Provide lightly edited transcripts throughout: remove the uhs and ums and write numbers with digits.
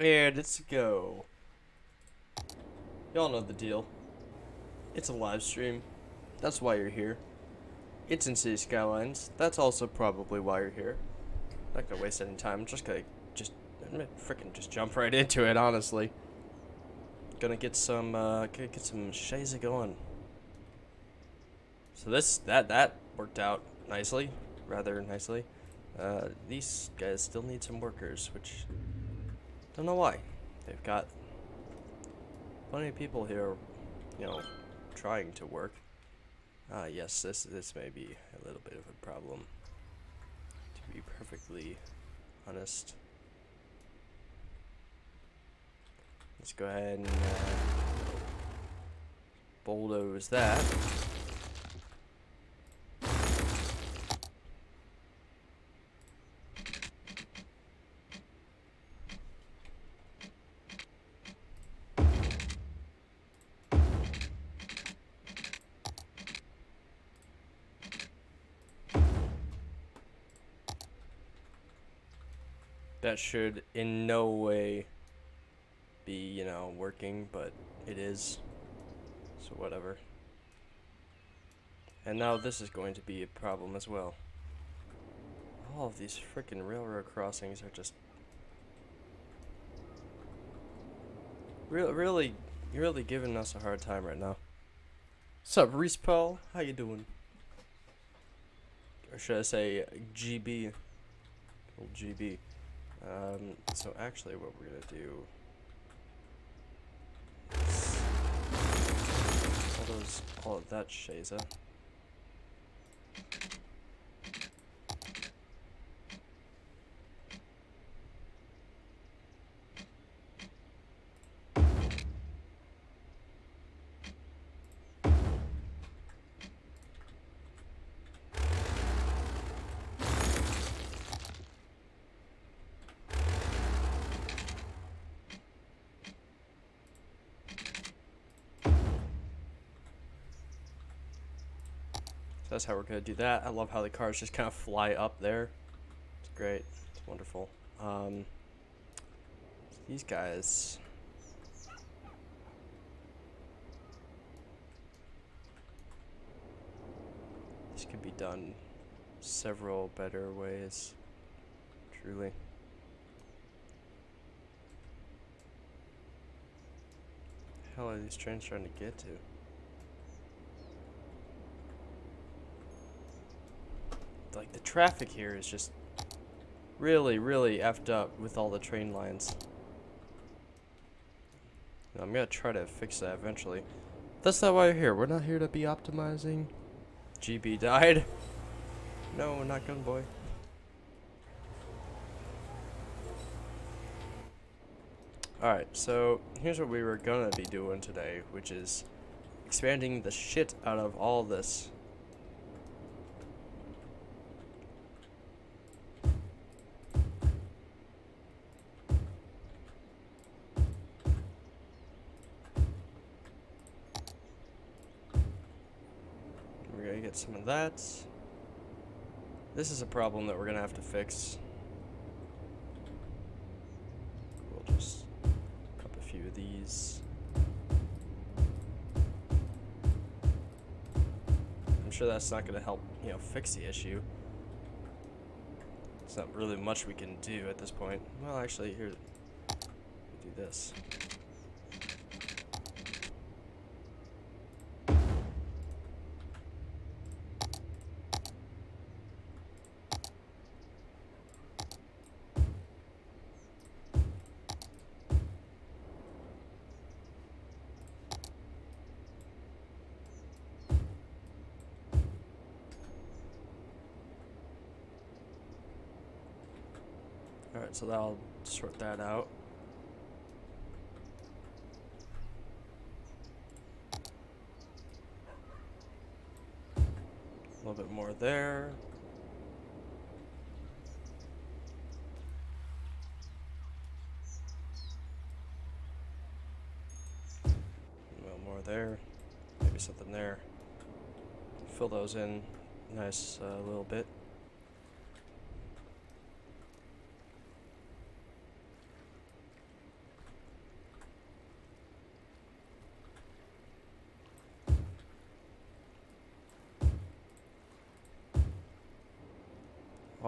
And it's a go. Y'all know the deal. It's a live stream. That's why you're here. It's in City Skylines. That's also probably why you're here. Not gonna waste any time. I'm gonna frickin' just jump right into it, honestly. Gonna get some Shaza going. So that worked out nicely. Rather nicely. These guys still need some workers, which don't know why. They've got plenty of people here, trying to work. Yes, this may be a little bit of a problem, to be perfectly honest. Let's go ahead and bulldoze that. That should in no way be, working, but it is. So whatever. And now this is going to be a problem as well. All of these freaking railroad crossings are just really giving us a hard time right now. What's up, Reese Paul? How you doing? Or should I say GB? Old GB. So actually what we're gonna do is all of that Shaza. That's how we're gonna do that. I love how the cars just kind of fly up there. It's great. It's wonderful. These guys. This could be done several better ways. Truly. The hell are these trains trying to get to? Like, the traffic here is just really effed up with all the train lines. I'm gonna try to fix that eventually. That's not why we're here. We're not here to be optimizing. GB died. No, not gun boy. Alright, so here's what we were gonna be doing today, which is expanding the shit out of all this. Get some of that. This is a problem that we're gonna have to fix. We'll just up a few of these. I'm sure that's not gonna help, fix the issue. It's not really much we can do at this point. Well, actually, here, we'll do this. Alright, so that'll sort that out. A little bit more there. A little more there. Maybe something there. Fill those in nice a little bit.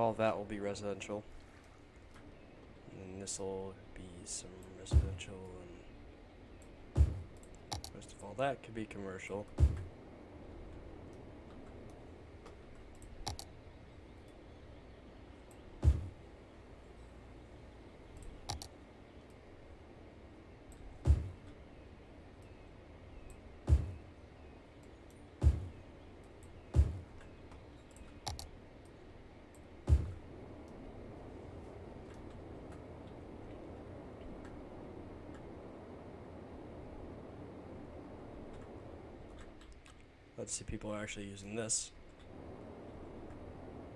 all that will be residential. And then this will be some residential, and most of all that could be commercial. Let's see, people are actually using this.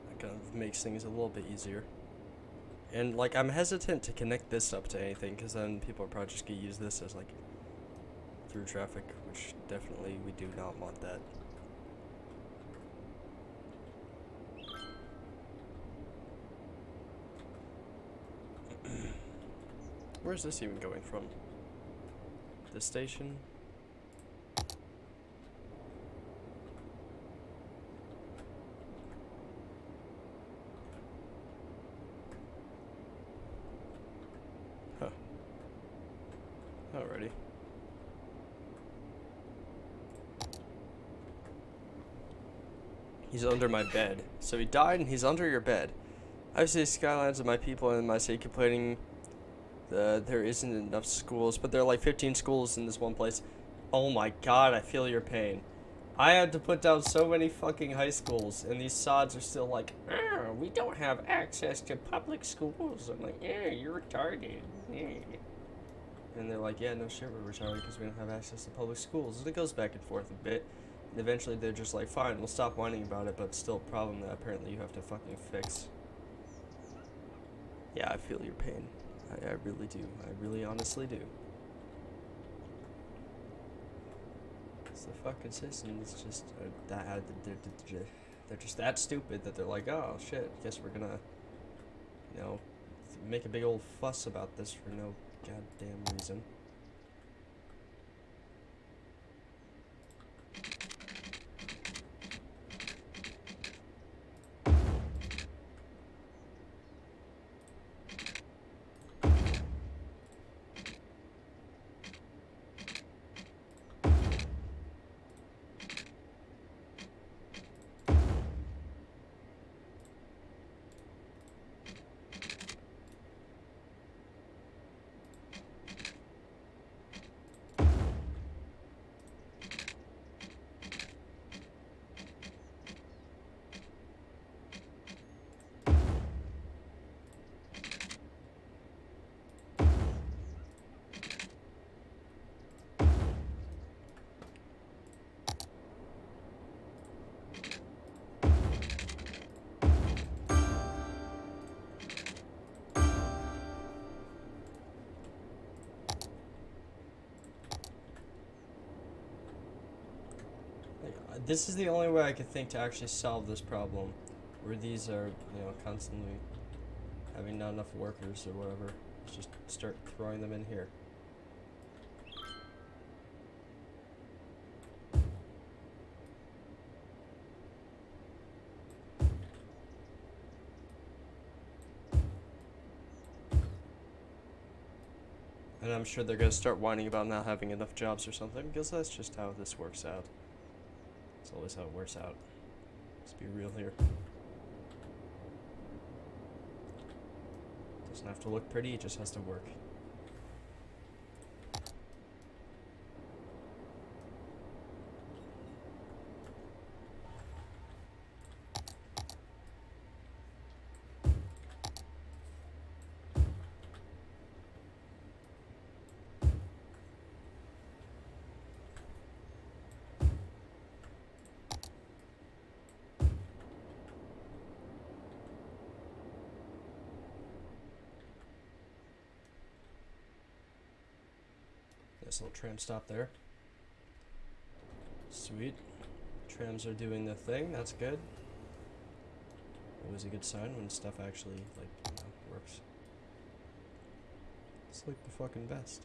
That kind of makes things a little bit easier. And like, I'm hesitant to connect this up to anything, because then people are probably just gonna use this as like through traffic, which definitely we do not want that. Where's this even going from? The station? Huh. Alrighty. He's under my bed. So he died and he's under your bed. I see Skylines of my people in my city complaining there isn't enough schools, but there are like 15 schools in this one place. Oh my god, I feel your pain. I had to put down so many fucking high schools, and these sods are still like, we don't have access to public schools. I'm like, yeah, you're retarded. Yeah. And they're like, yeah, no shit, we're retarded because we don't have access to public schools. And it goes back and forth a bit. And eventually they're just like, fine, we'll stop whining about it, but it's still a problem that apparently you have to fucking fix. Yeah, I feel your pain. I really do. I really honestly do. It's the fucking system. It's just they're just that stupid that they're like, oh shit, guess we're gonna, you know, make a big old fuss about this for no goddamn reason. This is the only way I could think to actually solve this problem, where these are, you know, constantly having not enough workers or whatever. Let's just start throwing them in here. And I'm sure they're going to start whining about not having enough jobs or something, because that's just how this works out. It's always how it works out. Let's be real here. Doesn't have to look pretty, it just has to work. Nice little tram stop there. Sweet. Trams are doing their thing, that's good. Always a good sign when stuff actually, like, you know, works. It's like the fucking best.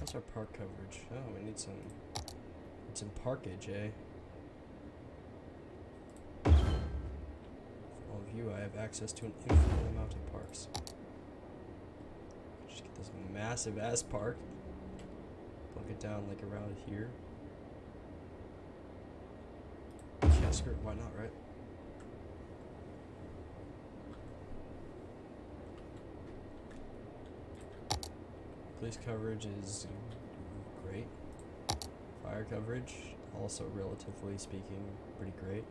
How's our park coverage? Oh, we need some parkage, eh? do I have access to an infinite amount of parks? Just get this massive ass park. Plunk it down like around here. Yeah, screw it, why not, right? Police coverage is great. Fire coverage, also relatively speaking, pretty great.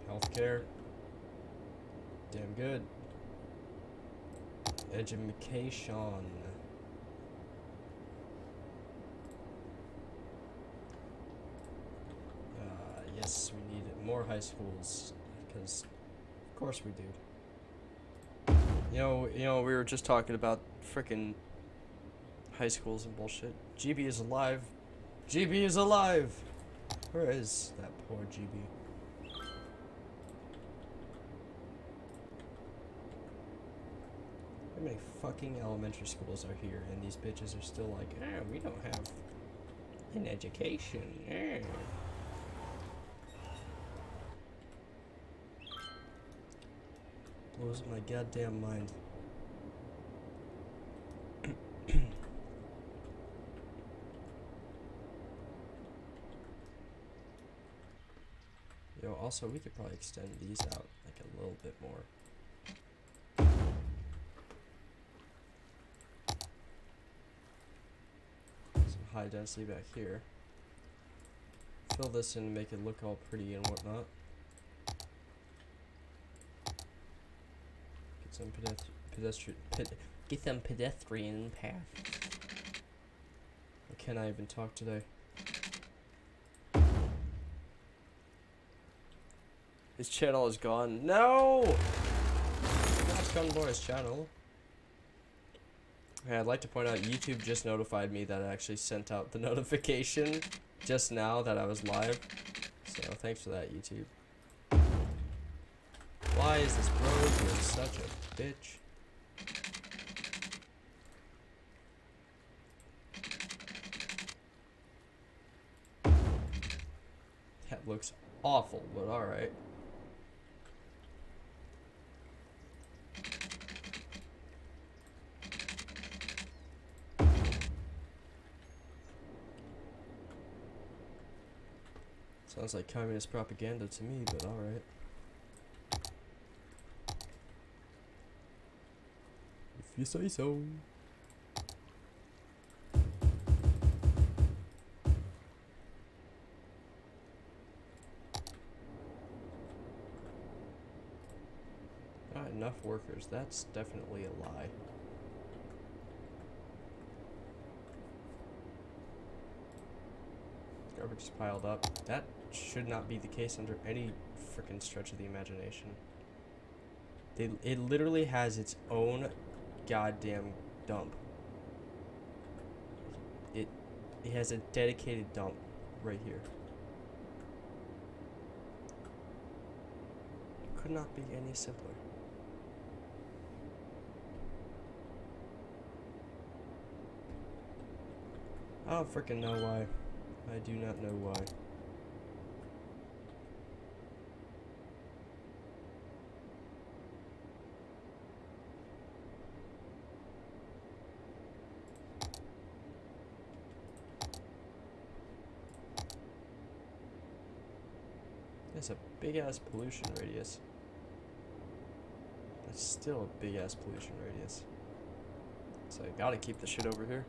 Healthcare, damn good. Education. Yes, we need more high schools, because of course we do. You know, we were just talking about frickin' high schools and bullshit. GB is alive. GB is alive! Where is that poor GB? How many fucking elementary schools are here, and these bitches are still like, we don't have an education. Blows my goddamn mind. Yo, also, we could probably extend these out like a little bit more. Some high density back here. Fill this in and make it look all pretty and whatnot. Get some pedestrian path. Can I even talk today? His channel is gone. No! Not Gunboy's channel. Hey, I'd like to point out YouTube just notified me that I actually sent out the notification just now that I was live. So thanks for that, YouTube. Why is this bro being such a bitch? That looks awful, but alright. Sounds like communist propaganda to me, but alright. If you say so. Not enough workers, that's definitely a lie. Garbage is piled up. That should not be the case under any freaking stretch of the imagination. It literally has its own goddamn dump. It has a dedicated dump right here. Could not be any simpler. I don't freaking know why. I do not know why. That's a big ass pollution radius. That's still a big ass pollution radius. So I gotta keep the shit over here.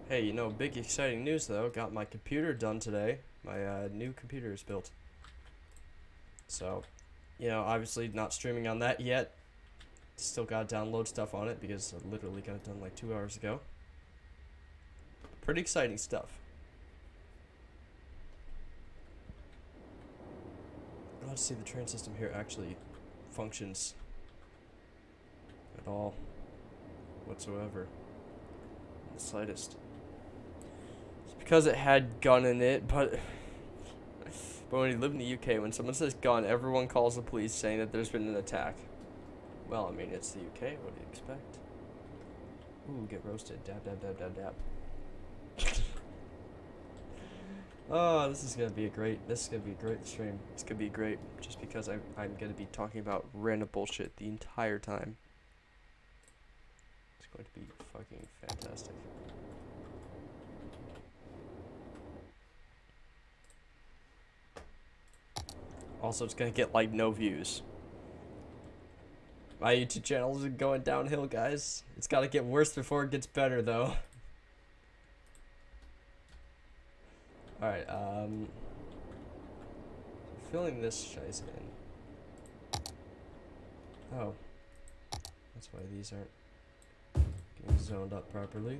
Hey, you know, big exciting news though. Got my computer done today. My new computer is built. So, you know, obviously not streaming on that yet. Still gotta download stuff on it because I literally got it done like 2 hours ago. Pretty exciting stuff. Let's see, the train system here actually functions at all whatsoever. The slightest. It's because it had gun in it, but when you live in the UK, when someone says gun, everyone calls the police saying that there's been an attack. Well, I mean, it's the UK, what do you expect? Ooh, get roasted. Dab, dab, dab, dab, dab. Oh, this is gonna be a great stream. It's gonna be great just because I'm gonna be talking about random bullshit the entire time. It's going to be fucking fantastic. Also, it's gonna get like no views. My YouTube channel is going downhill, guys. It's gotta get worse before it gets better, though. Alright, filling this shice in. Oh. That's why these aren't getting zoned up properly.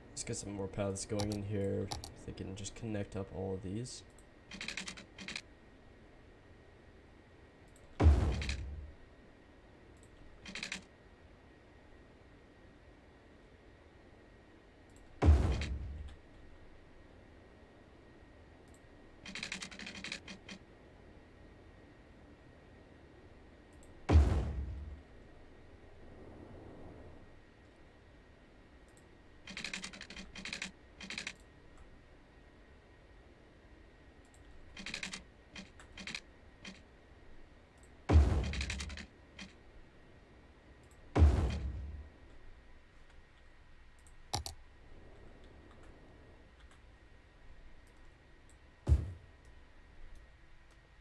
Let's get some more paths going in here. They can just connect up all of these.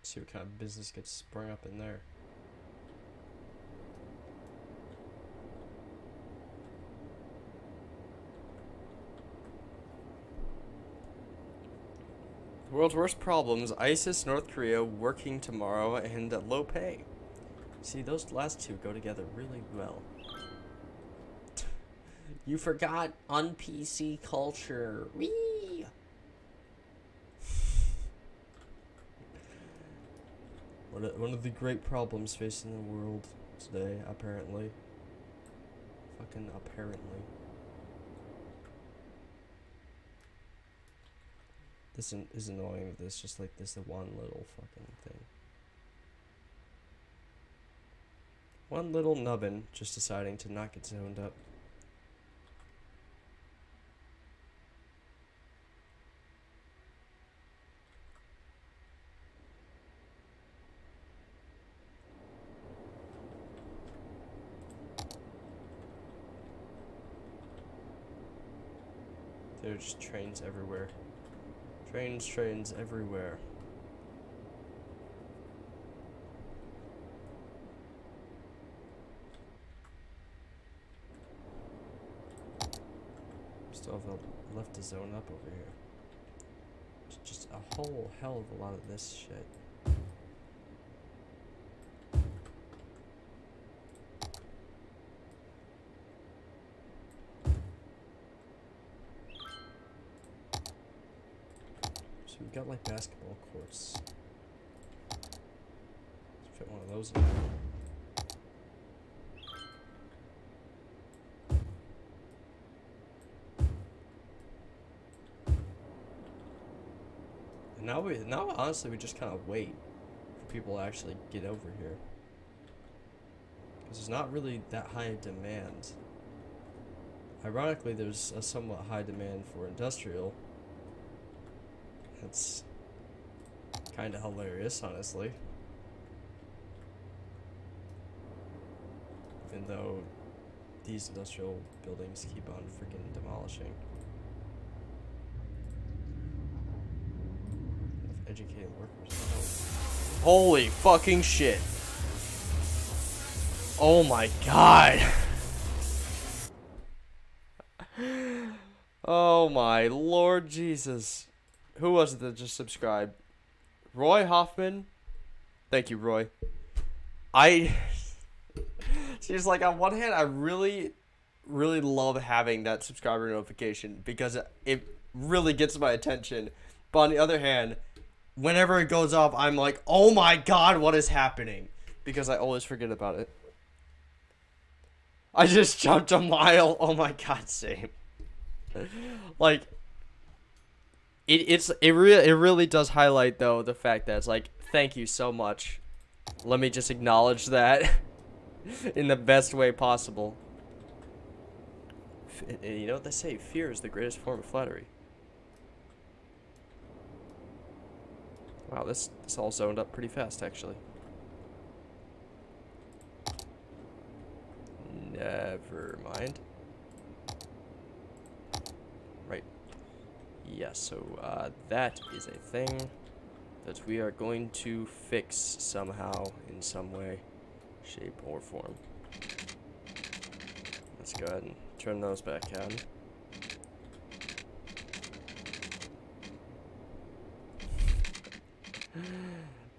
See what kind of business gets sprung up in there. The world's worst problems: ISIS, North Korea, working tomorrow, and low pay. See, those last two go together really well. You forgot un-PC culture. Whee! One of the great problems facing the world today, apparently. Fucking apparently. This is annoying with this, just like this one little fucking thing. One little nubbin just deciding to not get zoned up. There's just trains everywhere. Trains everywhere. Still have left to zone up over here. It's just a whole hell of a lot of this shit. So we've got like basketball courts. Let's fit one of those in there. Now honestly we just kind of wait for people to actually get over here, because there's not really that high a demand. Ironically, there's a somewhat high demand for industrial. That's kind of hilarious, honestly. Even though these industrial buildings keep on freaking demolishing. Educated workers. Holy fucking shit. Oh my god. Oh my Lord Jesus. Who was it that just subscribed? Roy Hoffman? Thank you, Roy. She's like, on one hand, I really love having that subscriber notification because it really gets my attention. But on the other hand, whenever it goes off, I'm like, oh my god, what is happening? Because I always forget about it. I just jumped a mile. Oh my god, same. Like, it really does highlight though the fact that it's like, thank you so much. Let me just acknowledge that in the best way possible. You know what they say? Fear is the greatest form of flattery. Wow, this all zoned up pretty fast, actually. Never mind. Right. Yes, so that is a thing that we are going to fix somehow, in some way, shape, or form. Let's go ahead and turn those back on.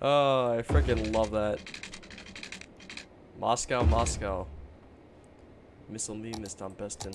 Oh, I freaking love that. Moscow, Moscow. Missile me, Missed am besten.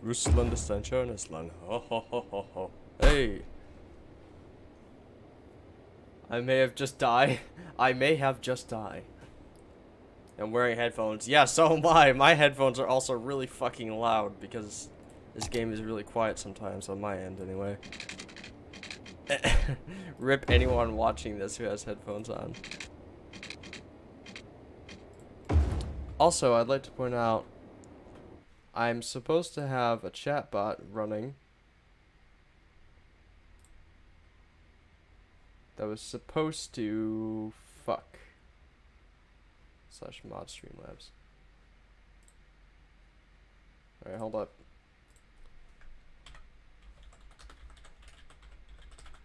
Russland ist ein schönes Land. Ho, ho, ho, ho, ho. Hey. I may have just died. I may have just died. I'm wearing headphones. Yeah, so am I. My headphones are also really fucking loud because this game is really quiet sometimes on my end anyway. Rip anyone watching this who has headphones on. Also, I'd like to point out I'm supposed to have a chatbot running that was supposed to / mod Streamlabs. Alright, hold up.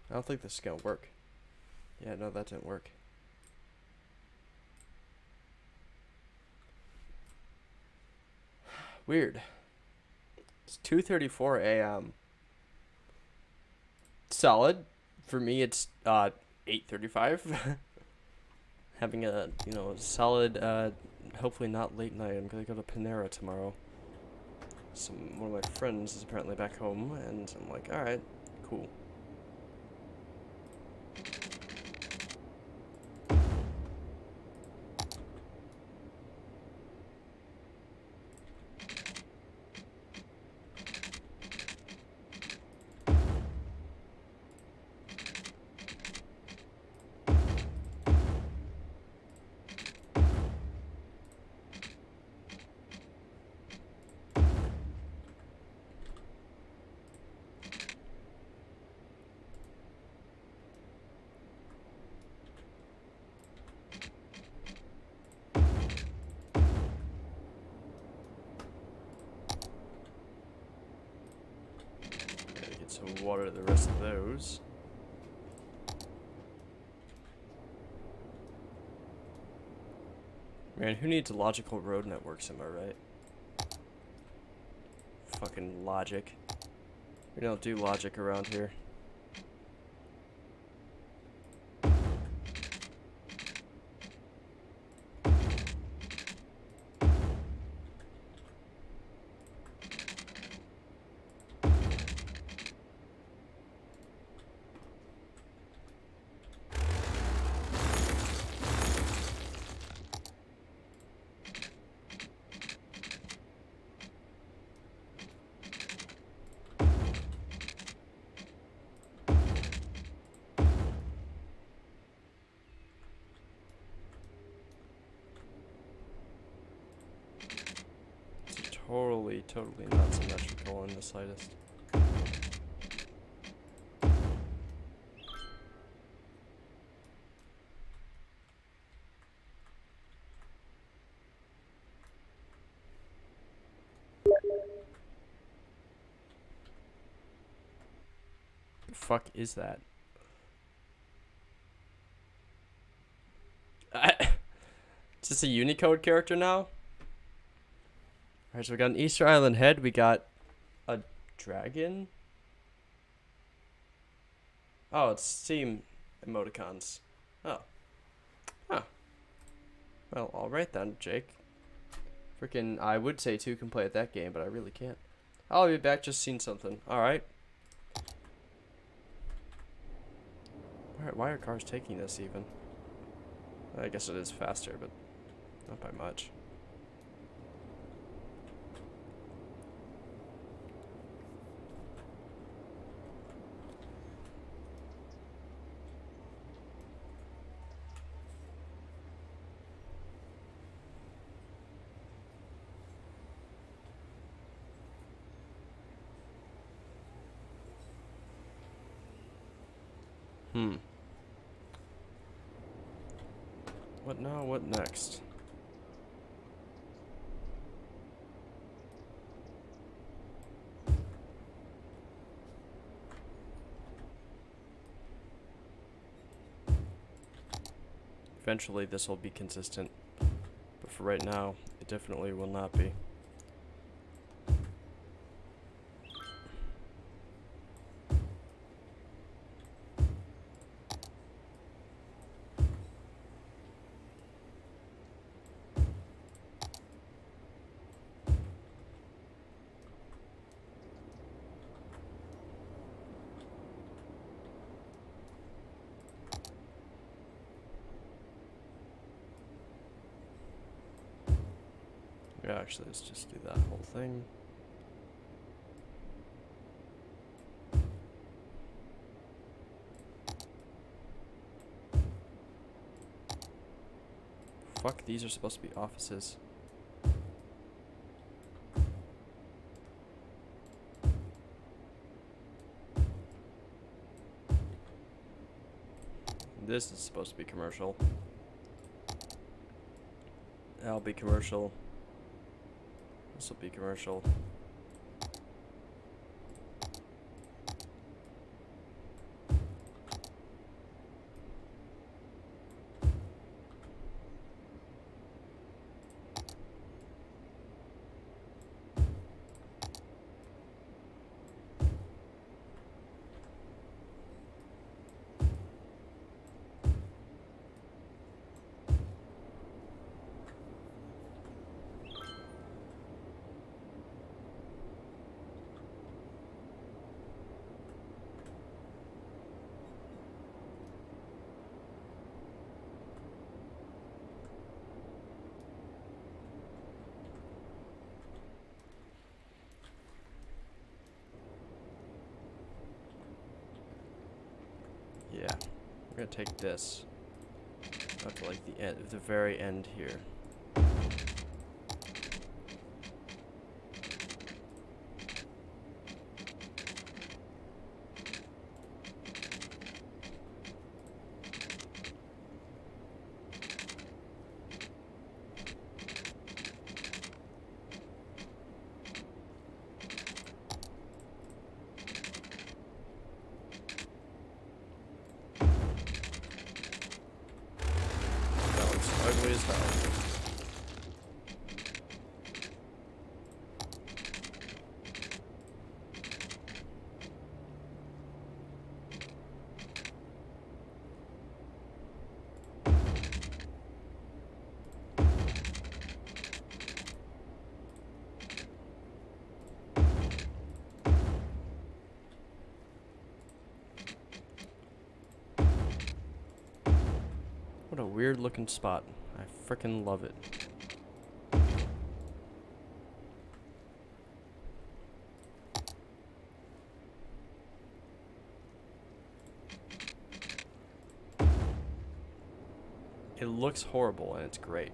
I don't think this is gonna work. Yeah, no, that didn't work. Weird. It's 2:34 a.m. Solid. For me, it's 8:35. Having a solid, hopefully not late night. I'm gonna go to Panera tomorrow. One of my friends is apparently back home, and I'm like, all right, cool. To water the rest of those. Man, who needs logical road networks, am I right? Fucking logic. We don't do logic around here. totally not symmetrical in the slightest. The fuck is that? Is this a Unicode character now? Alright, so we got an Easter Island head. We got a dragon. Oh, it's Steam emoticons. Oh. Huh. Well, alright then, Jake. Freaking, I would say 2 can play at that game, but I really can't. I'll be back, just seen something. Alright. Why are cars taking this even? I guess it is faster, but not by much. What now? What next? Eventually this will be consistent, but for right now, it definitely will not be. Yeah, actually, let's just do that whole thing. Fuck, these are supposed to be offices. This is supposed to be commercial. That'll be commercial. This will be commercial. Yeah, we're gonna take this up to like the end, the very end here. Ugly as hell. What a weird looking spot. I frickin' love it. It looks horrible and it's great.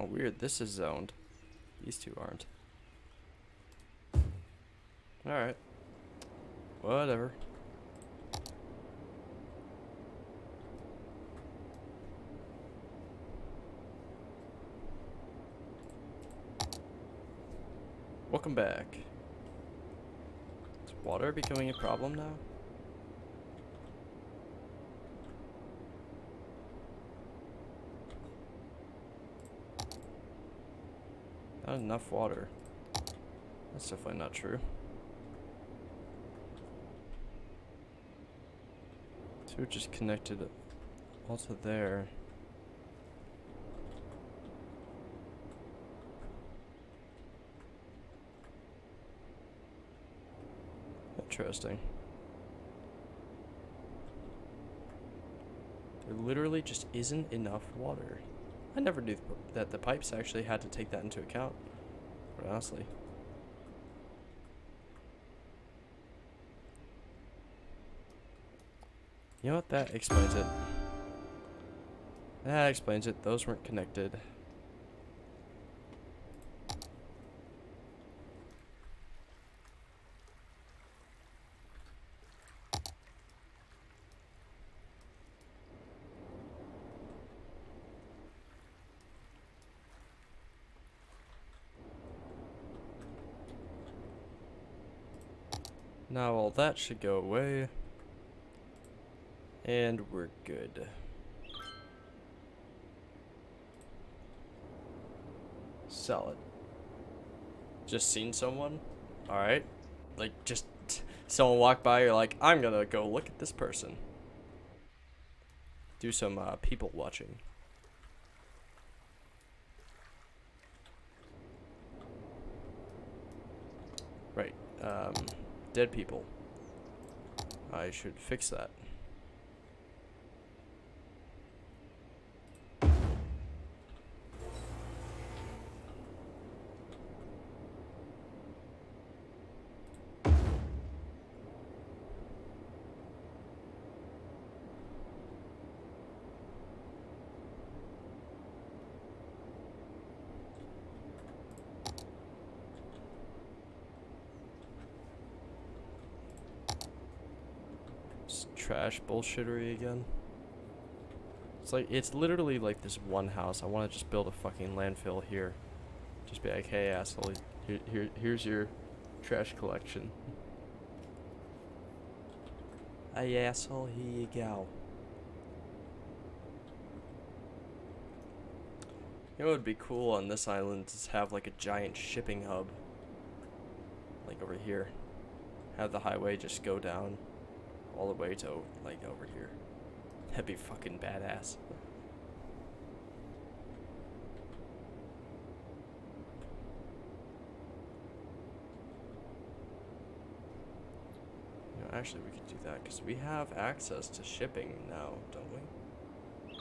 Oh, weird. This is zoned. These two aren't. Alright. Whatever. Welcome back. Is water becoming a problem now? Not enough water. That's definitely not true. So we're just connected all to there. Interesting. There literally just isn't enough water. I never knew that the pipes actually had to take that into account, quite honestly. You know what? That explains it. That explains it. Those weren't connected. Now all that should go away. And we're good. Solid. Just seen someone? Alright. Like, just someone walk by, you're like, I'm gonna go look at this person. Do some people watching. Right. Dead people. I should fix that. Trash bullshittery again. It's like, it's literally like this one house. I want to just build a fucking landfill here. Just be like, hey asshole, here's your trash collection. Hey asshole, here you go. You know what would be cool on this island is have like a giant shipping hub. Like over here. Have the highway just go down all the way to like over here. That'd be fucking badass. You know, actually we could do that because we have access to shipping now, don't we?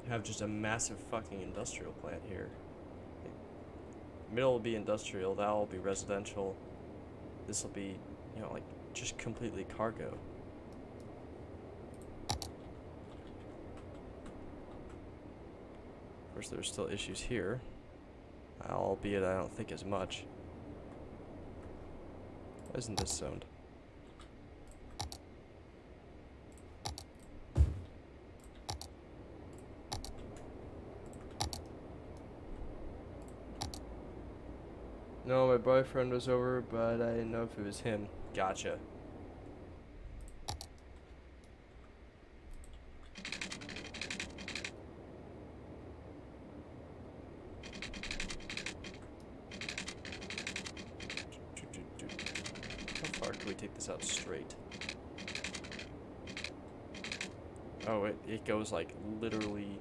We have just a massive fucking industrial plant here. Like, middle will be industrial, that will be residential. This will be, you know, like just completely cargo. Of course, there's still issues here, albeit I don't think as much. Why isn't this zoned? No, my boyfriend was over, but I didn't know if it was him. Gotcha. How far can we take this out straight? Oh, it goes like literally.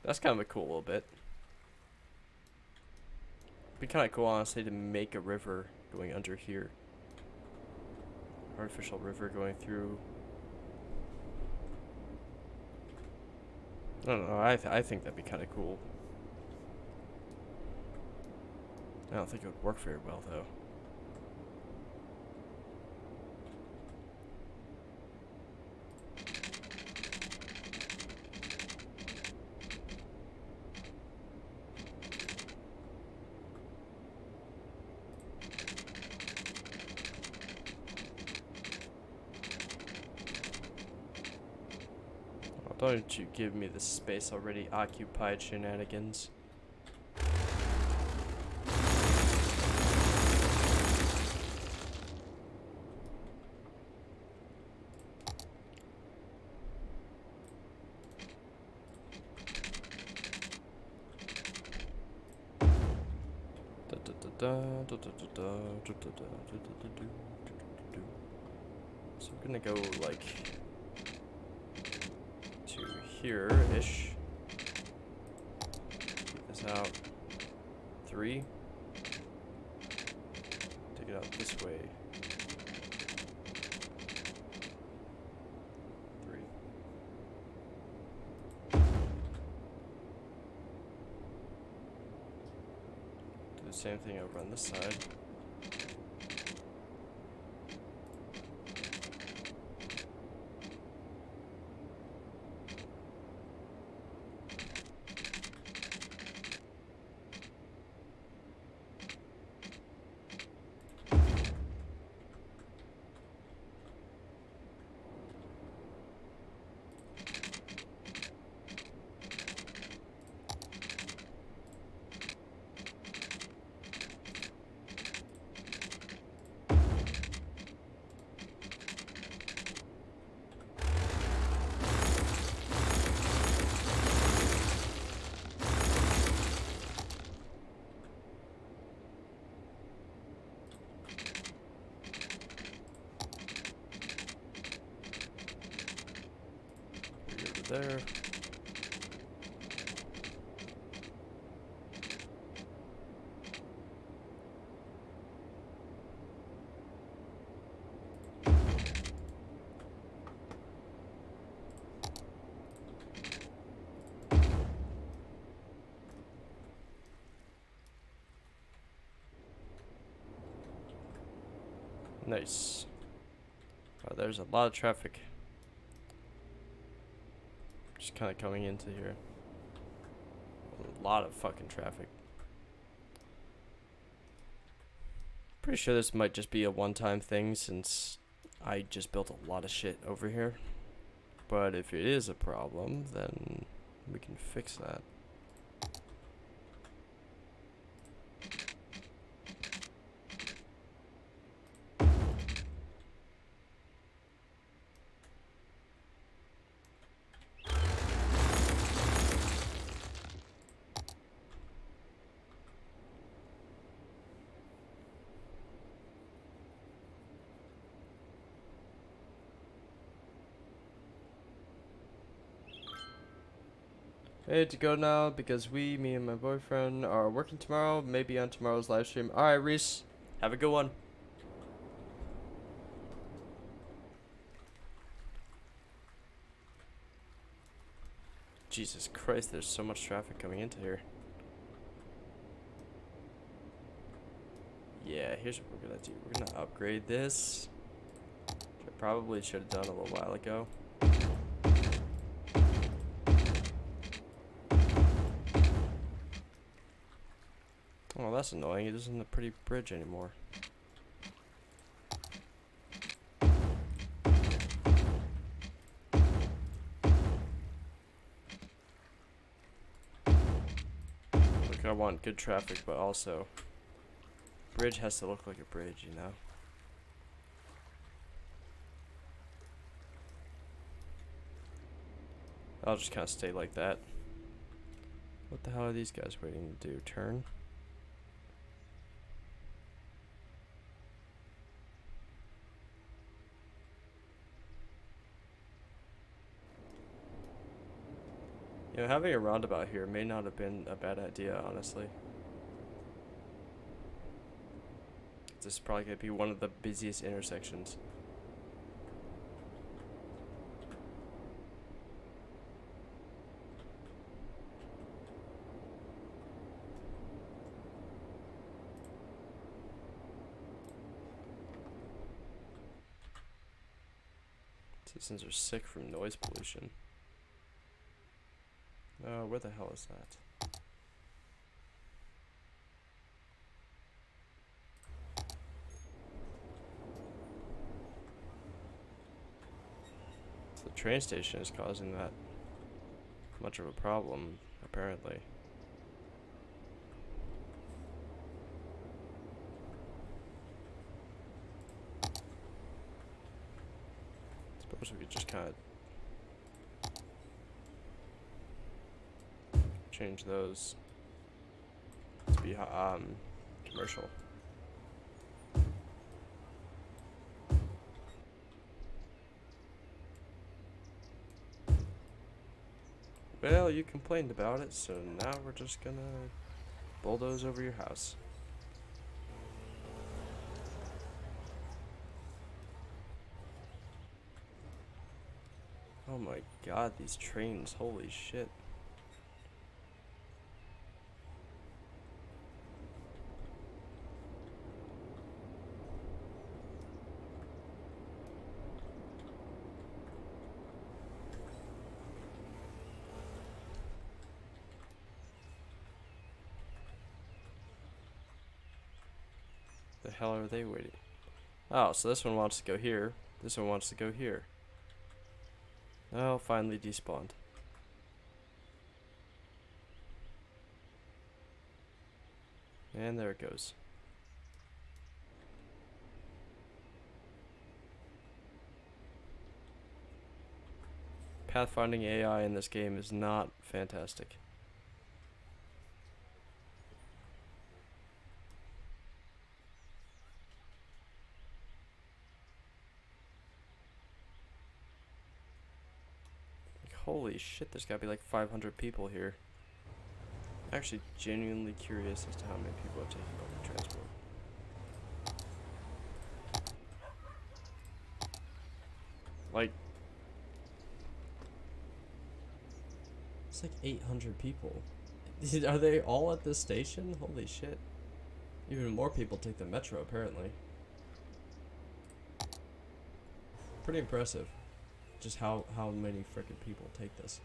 That's kind of a cool little bit. Be kind of cool, honestly, to make a river going under here. Artificial river going through. I don't know. I think that'd be kind of cool. I don't think it would work very well, though. Don't you give me the space already occupied shenanigans. So we're gonna go like to here-ish. Take this out. 3. Take it out this way. 3. Do the same thing over on this side. There. Nice. Oh, there's a lot of traffic. Just kind of coming into here. A lot of fucking traffic. Pretty sure this might just be a one-time thing since I just built a lot of shit over here. But if it is a problem, then we can fix that. I need to go now because me and my boyfriend are working tomorrow, maybe on tomorrow's live stream. Alright, Reese, have a good one. Jesus Christ, there's so much traffic coming into here. Yeah, here's what we're gonna do. We're gonna upgrade this, which I probably should have done a little while ago. Oh, that's annoying. It isn't a pretty bridge anymore. Look, I want good traffic, but also bridge has to look like a bridge, you know? I'll just kind of stay like that. What the hell are these guys waiting to do? Turn? You know, having a roundabout here may not have been a bad idea, honestly. This is probably going to be one of the busiest intersections. Citizens are sick from noise pollution. Where the hell is that? So the train station is causing that much of a problem, apparently. Suppose we could just kind of change those to be commercial. Well, you complained about it, so now we're just gonna bulldoze over your house. Oh my god, these trains, holy shit. The hell are they waiting? Oh, so this one wants to go here. This one wants to go here. Oh, finally despawned. And there it goes. Pathfinding AI in this game is not fantastic. Holy shit, there's gotta be like 500 people here. I'm actually genuinely curious as to how many people are taking public transport. Like, it's like 800 people. Are they all at this station? Holy shit. Even more people take the metro, apparently. Pretty impressive. Just how many freaking people take this.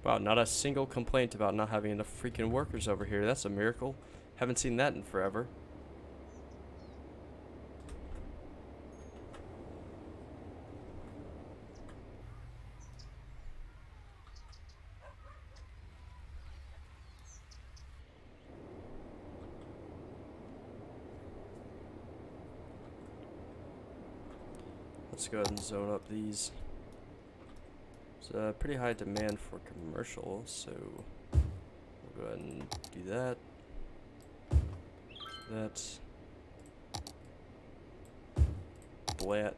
Wow, not a single complaint about not having enough freaking workers over here. That's a miracle. Haven't seen that in forever. Let's go ahead and zone up these. There's a pretty high demand for commercial, so we'll go ahead and do that. That's Blat.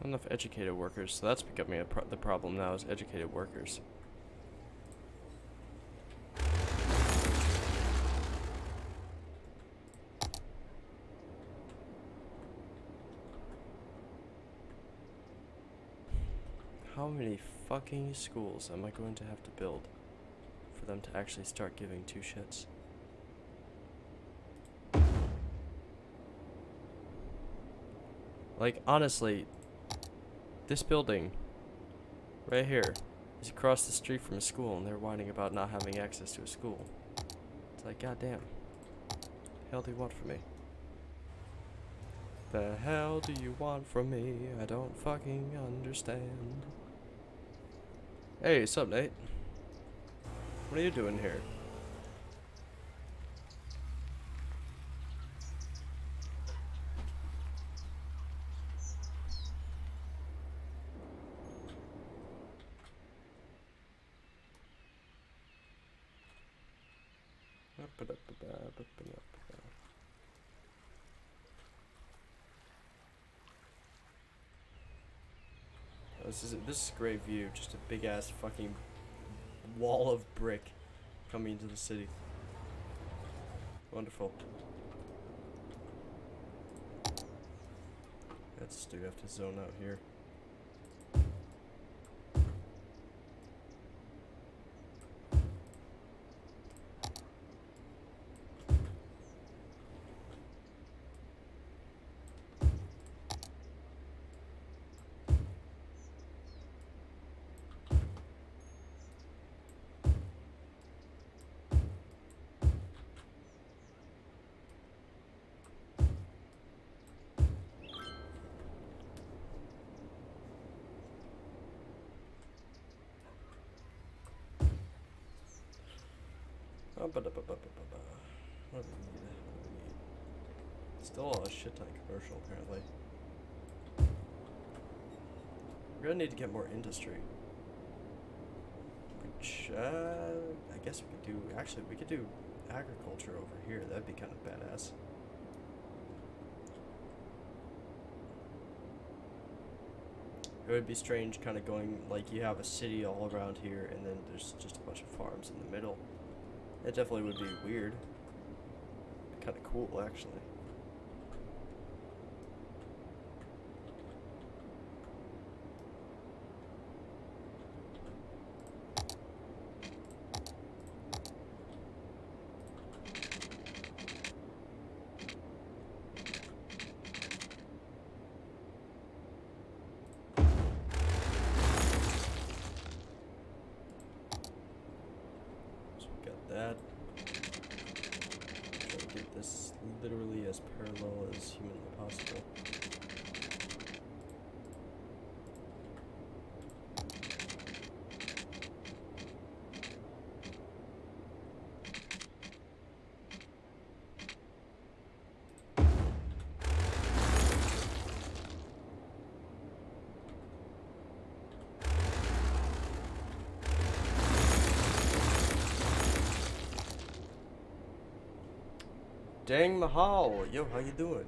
Not enough educated workers, so that's becoming the problem now, is educated workers. How many fucking schools am I going to have to build for them to actually start giving two shits? Like, honestly, this building right here is across the street from a school, and they're whining about not having access to a school. It's like, goddamn. hell do you want from me? The hell do you want from me? I don't fucking understand. Hey, what's up, Nate? What are you doing here? This is a great view. Just a big ass fucking wall of brick coming into the city. Wonderful. That's do have to zone out here. What do we need? Still a shit ton of commercial, apparently. We're gonna need to get more industry. Which, I guess we could do, actually, we could do agriculture over here. That'd be kind of badass. It would be strange kind of going, like, you have a city all around here, and then there's just a bunch of farms in the middle. It definitely would be weird. Kind of cool, actually. That. Try to get this literally as parallel as humanly possible. Dang Mahal, yo, how you doing?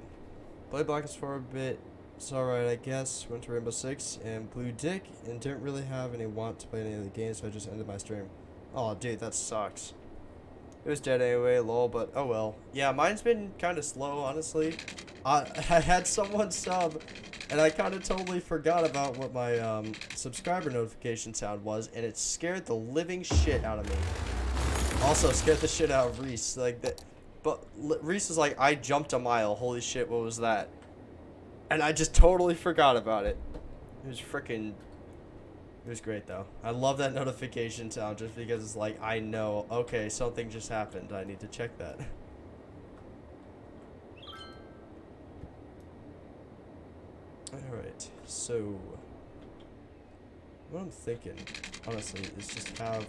Played Blackest for a bit, it's alright I guess, went to Rainbow Six and Blue Dick, and didn't really have any want to play any of the games, so I just ended my stream. Oh dude, that sucks. It was dead anyway, lol, but oh well. Yeah, mine's been kind of slow, honestly. I had someone sub, and I kind of totally forgot about what my subscriber notification sound was, and it scared the living shit out of me. Also scared the shit out of Reese, like that. But Reese is like, I jumped a mile. Holy shit, what was that? And I just totally forgot about it. It was freaking... It was great, though. I love that notification sound just because it's like, I know, okay, something just happened. I need to check that. Alright, so... What I'm thinking, honestly, is just have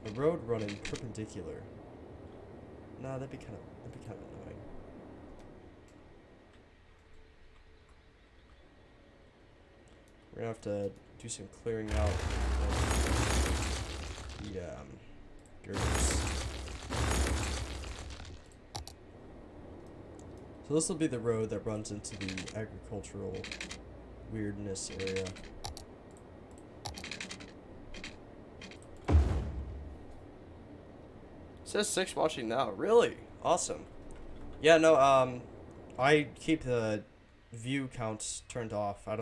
a road running perpendicular. Nah, that'd be kind of annoying. We're gonna have to do some clearing out of the girders. So this will be the road that runs into the agricultural weirdness area. It says 6 watching now. Really? Awesome. Yeah, no, I keep the view counts turned off. I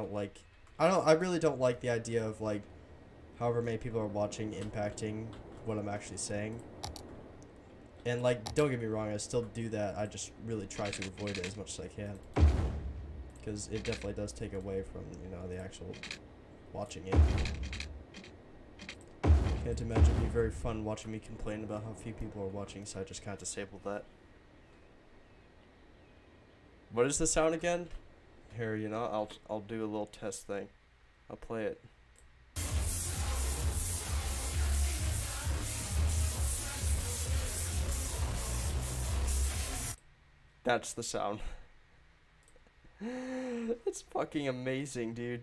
really don't like the idea of, like, however many people are watching impacting what I'm actually saying. And, like, don't get me wrong, I still do that. I just really try to avoid it as much as I can. Because it definitely does take away from, you know, the actual watching it. Can't imagine it'd be very fun watching me complain about how few people are watching, so I just kind of disabled that. What is the sound again? Here, you know, I'll do a little test thing. I'll play it. That's the sound. It's fucking amazing, dude.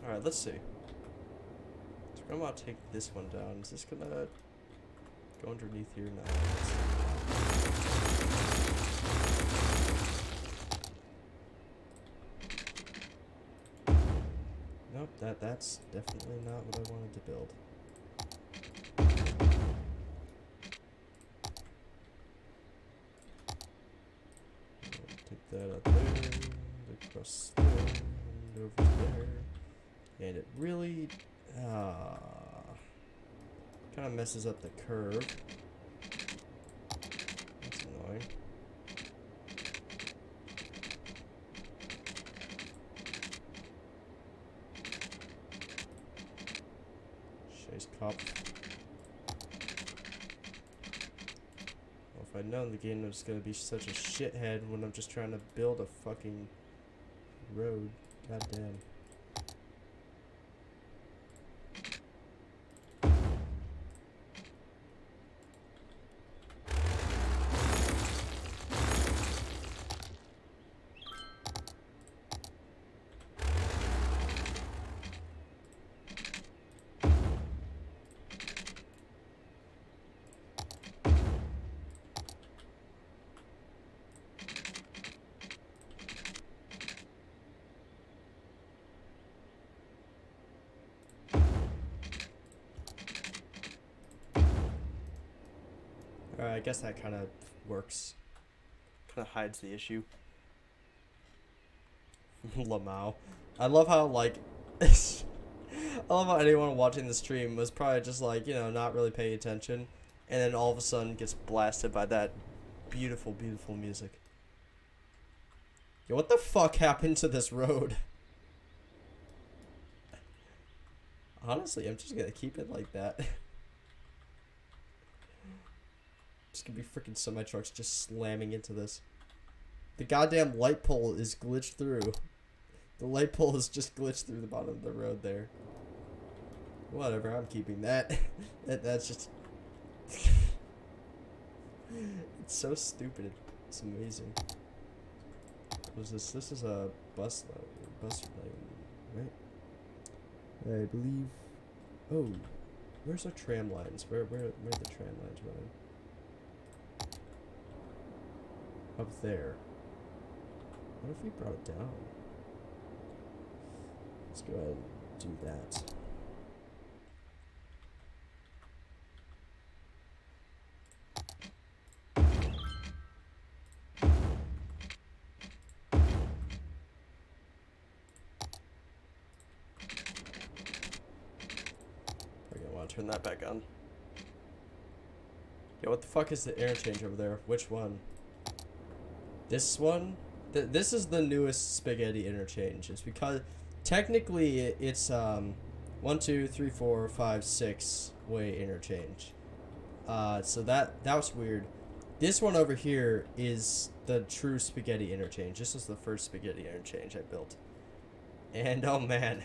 Alright, let's see. So I'm about to take this one down. Is this gonna go underneath here now? Nope, that's definitely not what I wanted to build. Take that up there, across there, and over there. And it really kind of messes up the curve. That's annoying. Chase cop. Well, if I'd known the game was gonna be such a shithead when I'm just trying to build a fucking road. God damn. I guess that kind of works. Kind of hides the issue. Lamau. I love how, like, I love how anyone watching the stream was probably just, like, you know, not really paying attention. And then all of a sudden gets blasted by that beautiful, beautiful music. Yo, what the fuck happened to this road? Honestly, I'm just gonna keep it like that. It's gonna be freaking semi-trucks just slamming into this. The goddamn light pole is glitched through. The light pole is just glitched through the bottom of the road there. Whatever, I'm keeping that. That's just... It's so stupid. It's amazing. What is this? This is a bus lane, right? I believe... Oh, where's our tram lines? Where are the tram lines running? Up there. What if we brought it down? Let's go ahead and do that. Probably gonna want to turn that back on. Yeah, what the fuck is the interchange over there? Which one? This one? This is the newest spaghetti interchange. It's because technically it's 1, 2, 3, 4, 5, 6 way interchange. So that was weird. This one over here is the true spaghetti interchange. This is the first spaghetti interchange I built. And oh man.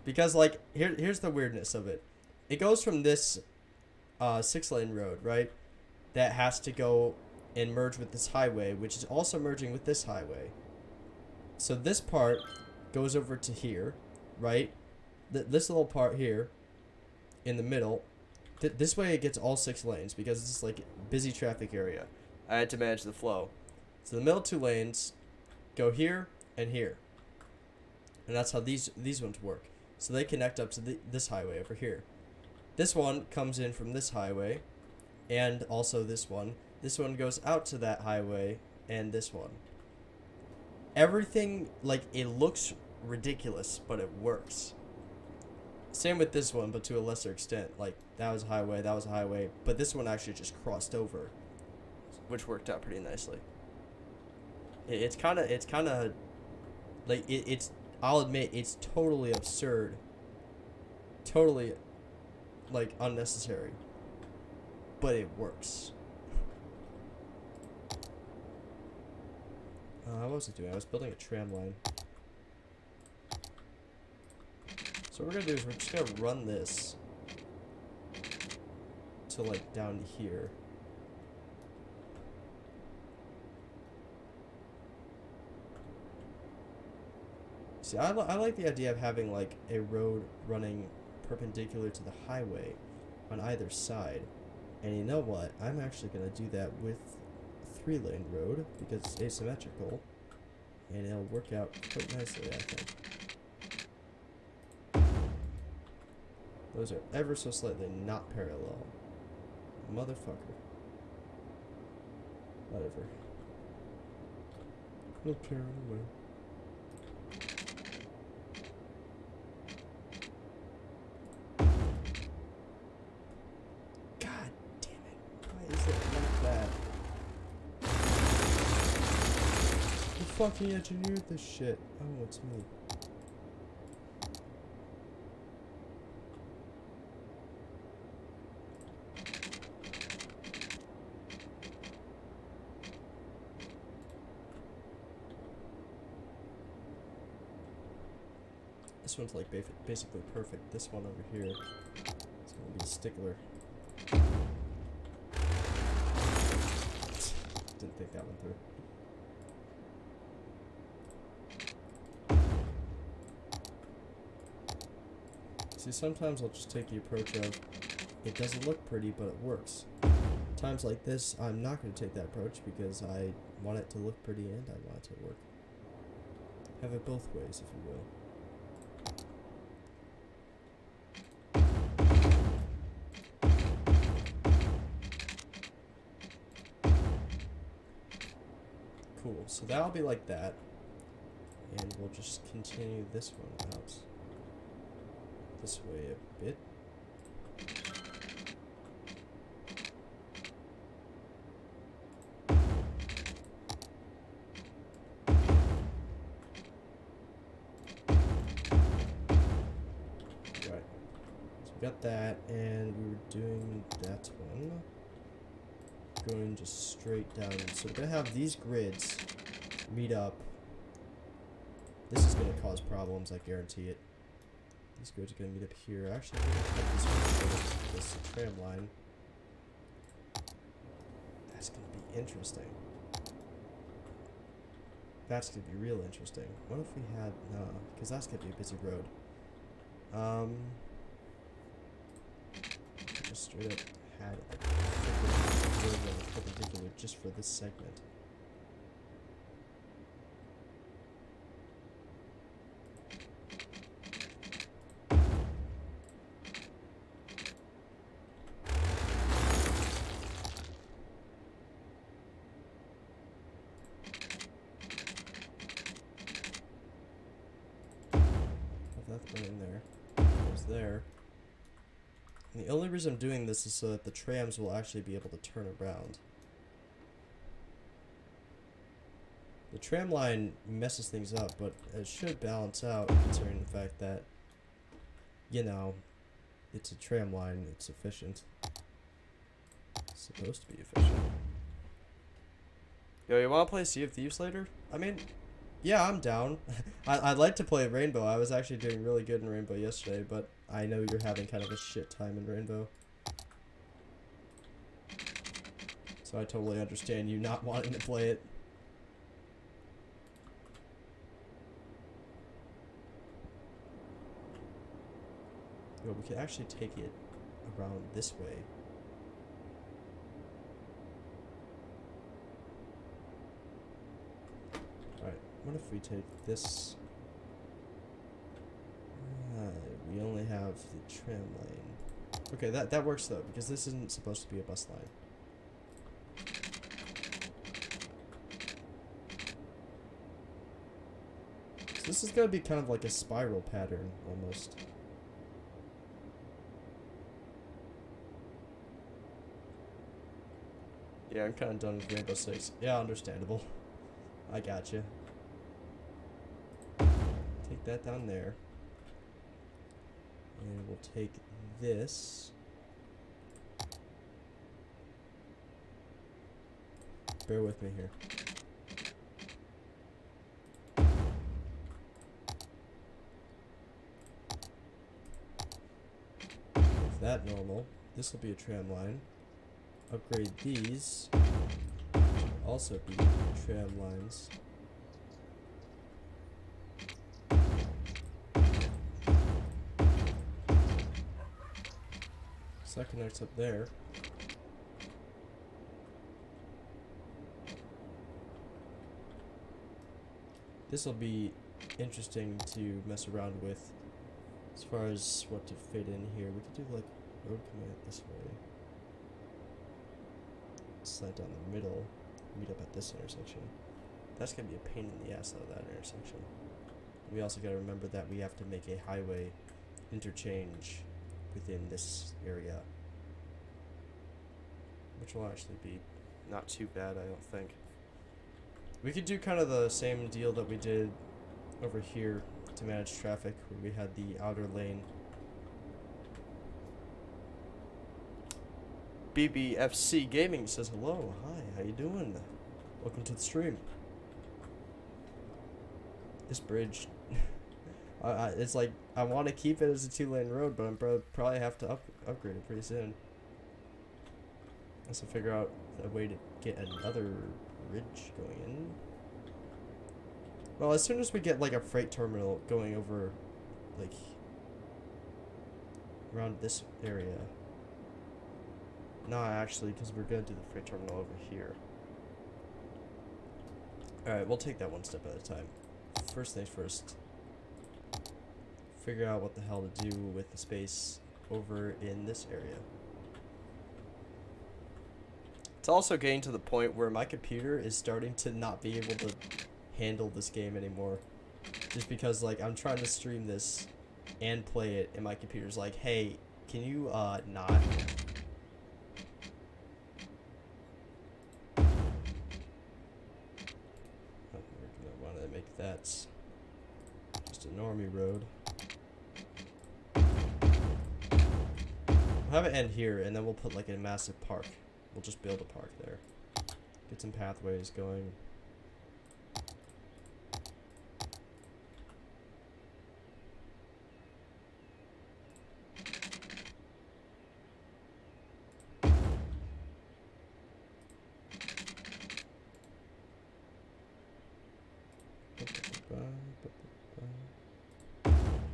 Because like here's the weirdness of it. It goes from this 6-lane road, right? That has to go and merge with this highway, which is also merging with this highway. So this part goes over to here, right? This little part here in the middle, this way it gets all 6 lanes because it's like busy traffic area. I had to manage the flow. So the middle 2 lanes go here and here. And that's how these ones work. So they connect up to this highway over here. This one comes in from this highway and also this one. This one goes out to that highway, and this one. Everything, like, it looks ridiculous, but it works. Same with this one, but to a lesser extent. Like, that was a highway, but this one actually just crossed over, which worked out pretty nicely. It's kind of, like, it's, I'll admit, it's totally absurd. Totally like, unnecessary. But it works. What was I doing? I was building a tram line. So what we're gonna do is we're just gonna run this to, like, down to here. See, I like the idea of having, like, a road running perpendicular to the highway on either side. And you know what? I'm actually going to do that with a 3-lane road because it's asymmetrical. And it'll work out quite nicely, I think. Those are ever so slightly not parallel. Motherfucker. Whatever. No parallel. Fucking engineered this shit. Oh, it's me. This one's like basically perfect. This one over here is gonna be a stickler. Didn't think that one through. See, sometimes I'll just take the approach of, it doesn't look pretty, but it works. Times like this, I'm not going to take that approach because I want it to look pretty and I want it to work. Have it both ways, if you will. Cool, so that'll be like that. And we'll just continue this one out. This way a bit. Right. So we got that, and we were doing that one. Going just straight down. So we're gonna have these grids meet up. This is gonna cause problems, I guarantee it. These grids are going to meet up here. Actually, I'm going to cut this one. This tram line. That's going to be interesting. That's going to be real interesting. What if we had... No, because that's going to be a busy road. Just straight up had a road perpendicular just for this segment. That's going in there. Goes there. And the only reason I'm doing this is so that the trams will actually be able to turn around. The tram line messes things up, but it should balance out considering the fact that, you know, it's a tram line, it's efficient. It's supposed to be efficient. Yo, you wanna play Sea of Thieves later? I mean, yeah, I'm down. I'd like to play Rainbow. I was actually doing really good in Rainbow yesterday, but I know you're having kind of a shit time in Rainbow. So I totally understand you not wanting to play it. Yo, we could actually take it around this way. Alright, what if we take this? We only have the tram lane. Okay, that works though, because this isn't supposed to be a bus line. So this is going to be kind of like a spiral pattern, almost. Yeah, I'm kind of done with Rainbow Six. Yeah, understandable. I gotcha. Take that down there. And we'll take this bear with me here. With that normal, this will be a tram line. Upgrade these. Also be tram lines. So that connects up there. This will be interesting to mess around with as far as what to fit in here. We could do like road coming out this way. Slide down the middle, meet up at this intersection. That's gonna be a pain in the ass out of that intersection. We also gotta remember that we have to make a highway interchange within this area, which will actually be not too bad, I don't think. We could do kind of the same deal that we did over here to manage traffic, where we had the outer lane. BBFC Gaming says hello. Hi, how you doing? Welcome to the stream. This bridge, it's like, I want to keep it as a 2-lane road, but I'm probably have to upgrade it pretty soon. Let's figure out a way to get another bridge going in. Well, as soon as we get like a freight terminal going over, like, around this area. No, actually, because we're gonna do the freight terminal over here. Alright, we'll take that one step at a time. First things first. Figure out what the hell to do with the space over in this area. It's also getting to the point where my computer is starting to not be able to handle this game anymore. Just because, like, I'm trying to stream this and play it, and my computer's like, hey, can you, not? We're gonna want to make that just a normie road. We'll have it end here, and then we'll put, like, a massive park. We'll just build a park there. Get some pathways going.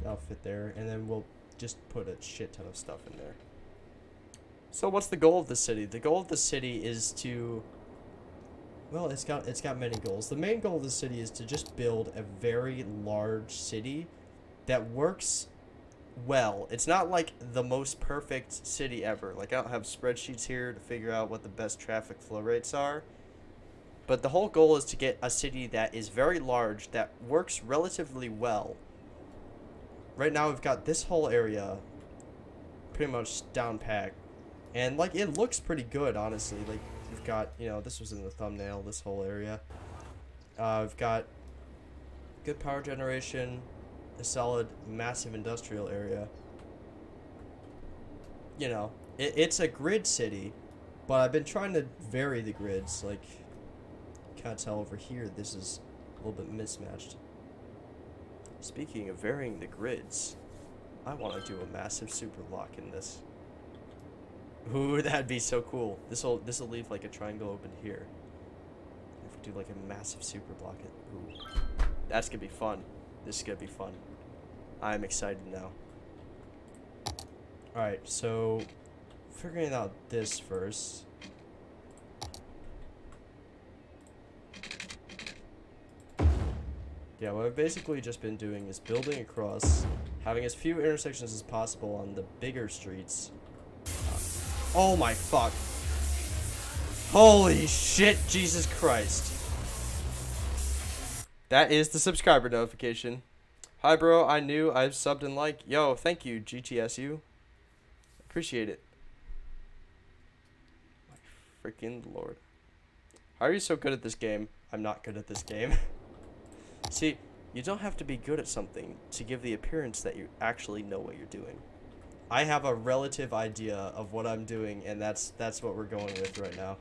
That'll fit there, and then we'll just put a shit ton of stuff in there. So what's the goal of the city? The goal of the city is to, well, it's got many goals. The main goal of the city is to just build a very large city that works well. It's not like the most perfect city ever. Like, I don't have spreadsheets here to figure out what the best traffic flow rates are. But the whole goal is to get a city that is very large, that works relatively well. Right now we've got this whole area pretty much down packed. And, like, it looks pretty good, honestly. Like, we've got, you know, this was in the thumbnail, this whole area. We've got good power generation, a solid, massive industrial area. You know, it's a grid city, but I've been trying to vary the grids. Like, you can't tell over here, this is a little bit mismatched. Speaking of varying the grids, I want to do a massive super block in this. Ooh, that'd be so cool. This'll leave like a triangle open here. If we do like a massive super block, ooh, that's gonna be fun. This is gonna be fun. I'm excited now. All right, so figuring out this first. Yeah, what I've basically just been doing is building across, having as few intersections as possible on the bigger streets. Oh my fuck. Holy shit, Jesus Christ. That is the subscriber notification. Hi bro, I knew I've subbed and liked. Yo, thank you, GTSU. Appreciate it. My freaking lord. How are you so good at this game? I'm not good at this game. See, you don't have to be good at something to give the appearance that you actually know what you're doing. I have a relative idea of what I'm doing, and that's what we're going with right now.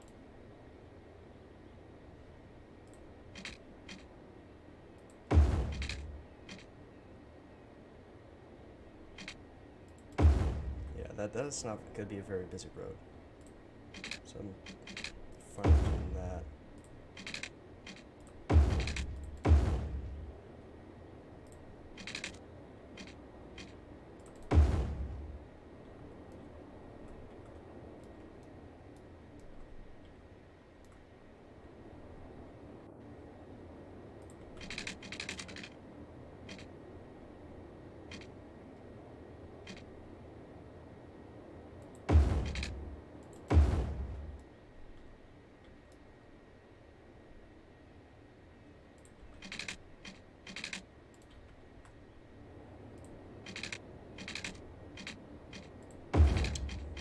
That's not going to be a very busy road. So I'm fine doing that.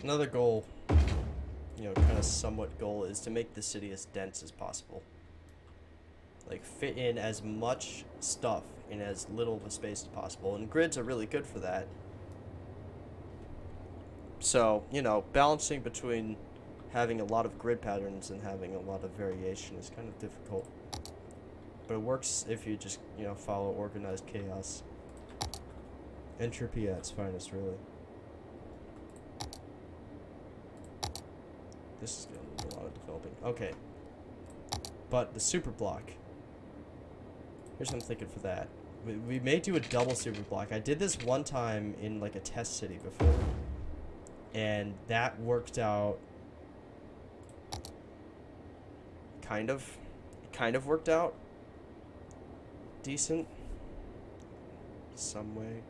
Another goal, you know, kind of somewhat goal, is to make the city as dense as possible. Like, fit in as much stuff in as little of a space as possible. And grids are really good for that. So, you know, balancing between having a lot of grid patterns and having a lot of variation is kind of difficult. But it works if you just, you know, follow organized chaos. Entropy at its finest, really. This is going to need a lot of developing. Okay. But the super block. Here's what I'm thinking for that. We may do a double super block. I did this one time in like a test city before. And that worked out kind of. It kind of worked out decent. Some way.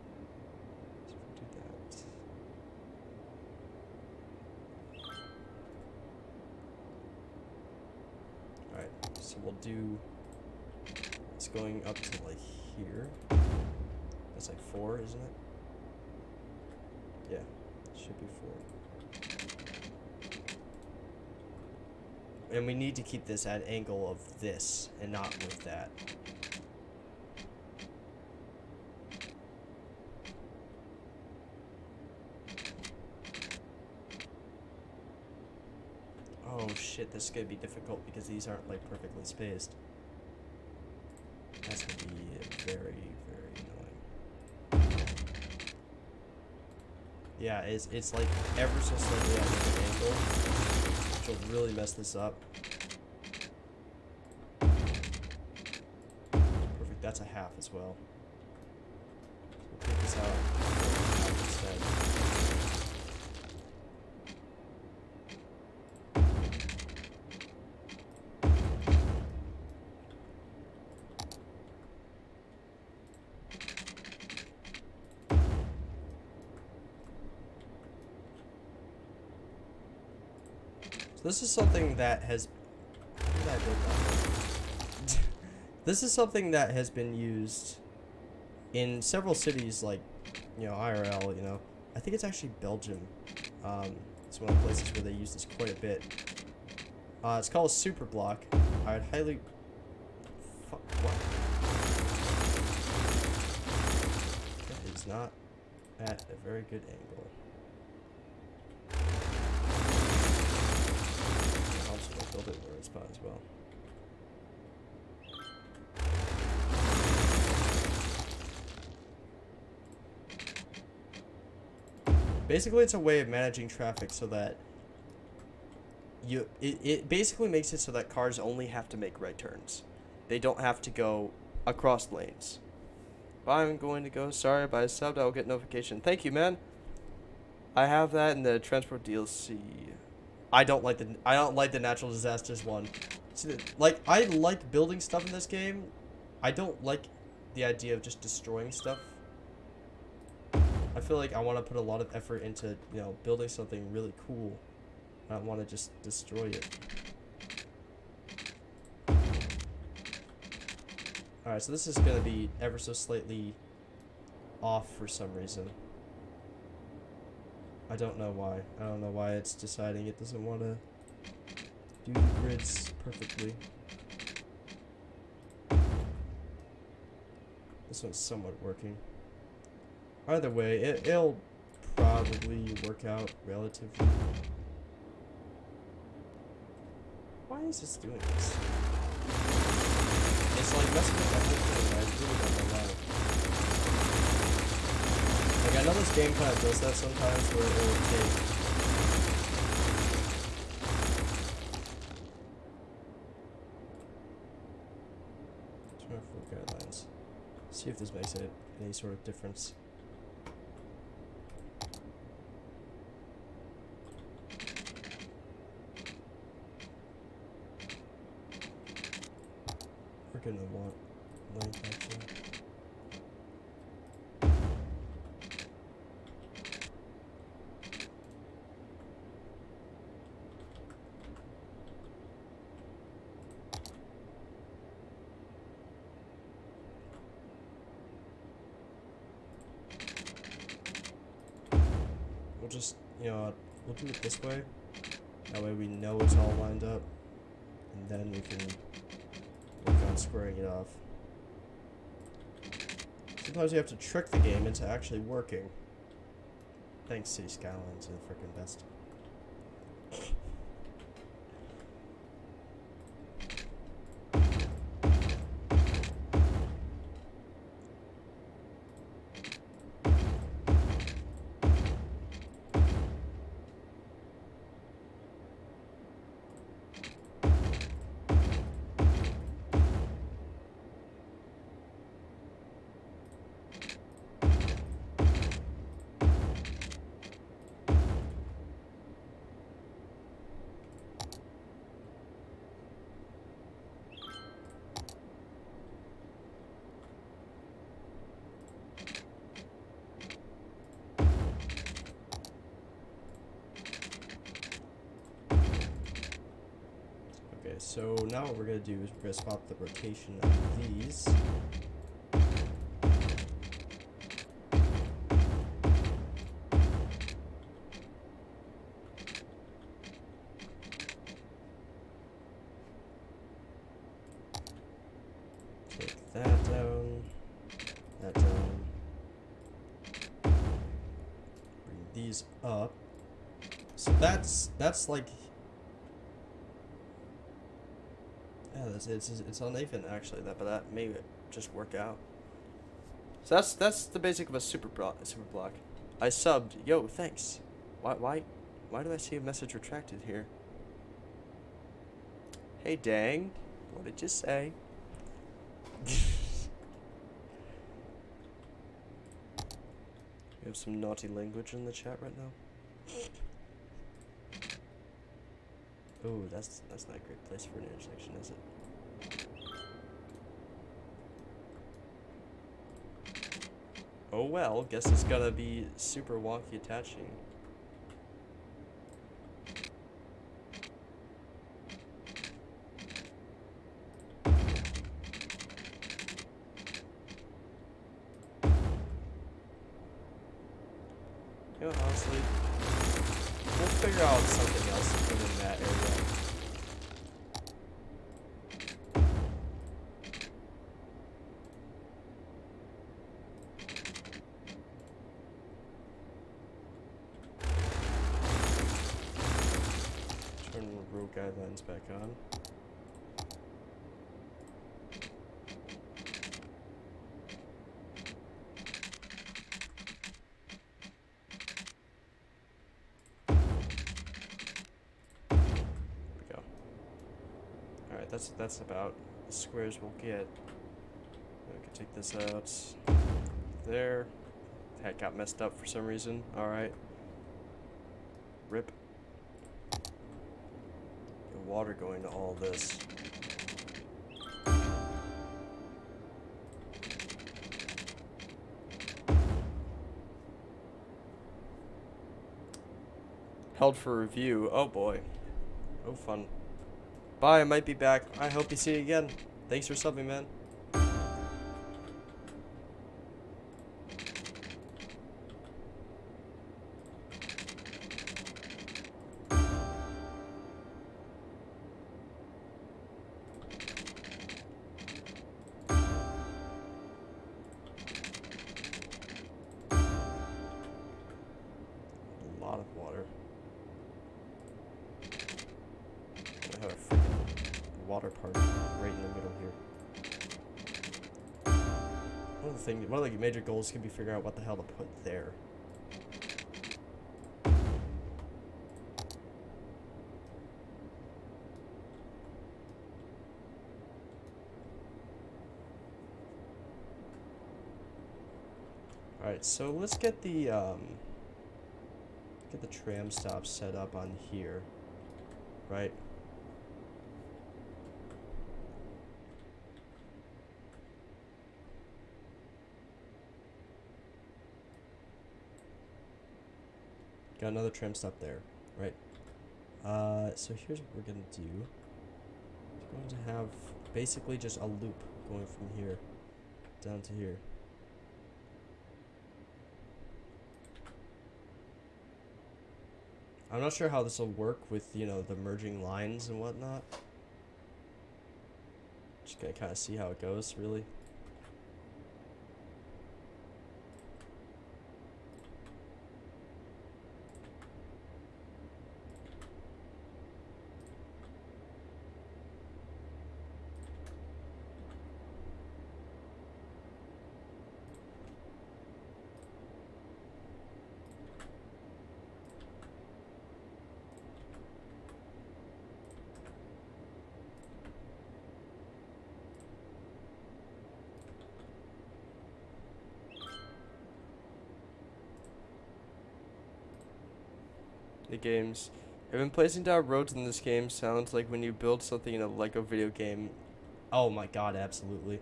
So we'll do, it's going up to like here. That's like 4, isn't it? Yeah, it should be 4. And we need to keep this at angle of this and not with that. Oh shit, this is gonna be difficult because these aren't like perfectly spaced. That's gonna be very, very annoying. Yeah, it's like ever so slightly at an angle, which will really mess this up. Perfect, that's a half as well. So we'll take this out instead. This is something that has. This is something that has been used in several cities, like, you know, IRL. You know, I think it's actually Belgium. It's one of the places where they use this quite a bit. It's called a super block. I'd highly. Fuck what? That is not at a very good angle. Build it in the right spot as well. Basically, it's a way of managing traffic so that it basically makes it so that cars only have to make right turns. They don't have to go across lanes. I'm going to go. Sorry, by subbed. I will get notification. Thank you, man. I have that in the transport DLC. I don't like the natural disasters one. See, like, I like building stuff in this game. I don't like the idea of just destroying stuff. I feel like I want to put a lot of effort into, you know, building something really cool. I don't want to just destroy it. Alright, so this is going to be ever so slightly off for some reason. I don't know why. I don't know why it's deciding it doesn't want to do the grids perfectly. This one's somewhat working. Either way, it'll probably work out relatively. Why is this doing this? It's like messing with the whole thing. I really don't know why. Like, I know this game kind of does that sometimes, where it will take... Guidelines. See if this makes any sort of difference. We're gonna want length actually. We'll just, you know, we'll do it this way. That way we know it's all lined up, and then we can work on squaring it off. Sometimes you have to trick the game into actually working. Thanks, City Skylines, are the frickin' best. Okay, so now what we're going to do is we're going to swap the rotation of these. Take that down, that down. Bring these up. So that's like... Yeah, it's uneven actually, but that may just work out. So that's the basic of a super block. I subbed. Yo, thanks. Why do I see a message retracted here? Hey, dang. What did you say? We have some naughty language in the chat right now. Oh, that's not a great place for an intersection, is it? Oh well, guess it's gonna be super wonky attaching. You know, honestly, we'll figure out something else to put in that area. Turn the road guidelines back on. That's about as square as we'll get. I can take this out. There. That got messed up for some reason. Alright. Rip. The water going to all this. Held for review. Oh boy. Oh fun. Bye, I might be back. I hope you see you again. Thanks for subbing, man. A lot of water. I have a freaking water park right in the middle here. one of the major goals could be figuring out what the hell to put there. Alright, so let's get the tram stop set up on here, right? Got another tram stop there, right? So here's what we're gonna do. We're going to have basically just a loop going from here down to here. I'm not sure how this will work with, you know, the merging lines and whatnot. Just gonna kind of see how it goes, really. The games. Even placing down roads in this game sounds like when you build something in a Lego video game. Oh my god, absolutely.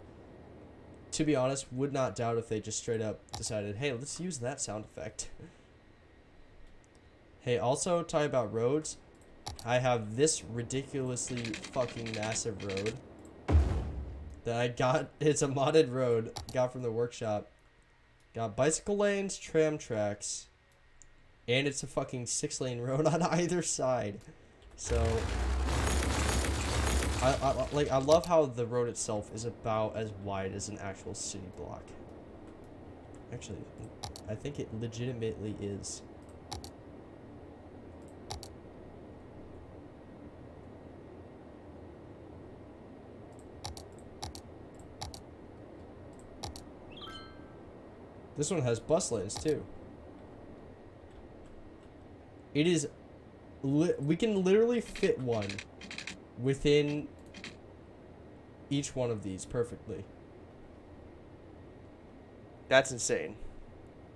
To be honest, would not doubt if they just straight up decided, hey, let's use that sound effect. Hey, also, talk about roads. I have this ridiculously fucking massive road that I got. It's a modded road, got from the workshop. Got bicycle lanes, tram tracks. And it's a fucking 6-lane road on either side. So I love how the road itself is about as wide as an actual city block. Actually, I think it legitimately is. This one has bus lanes too. It is, we can literally fit one within each one of these perfectly. That's insane.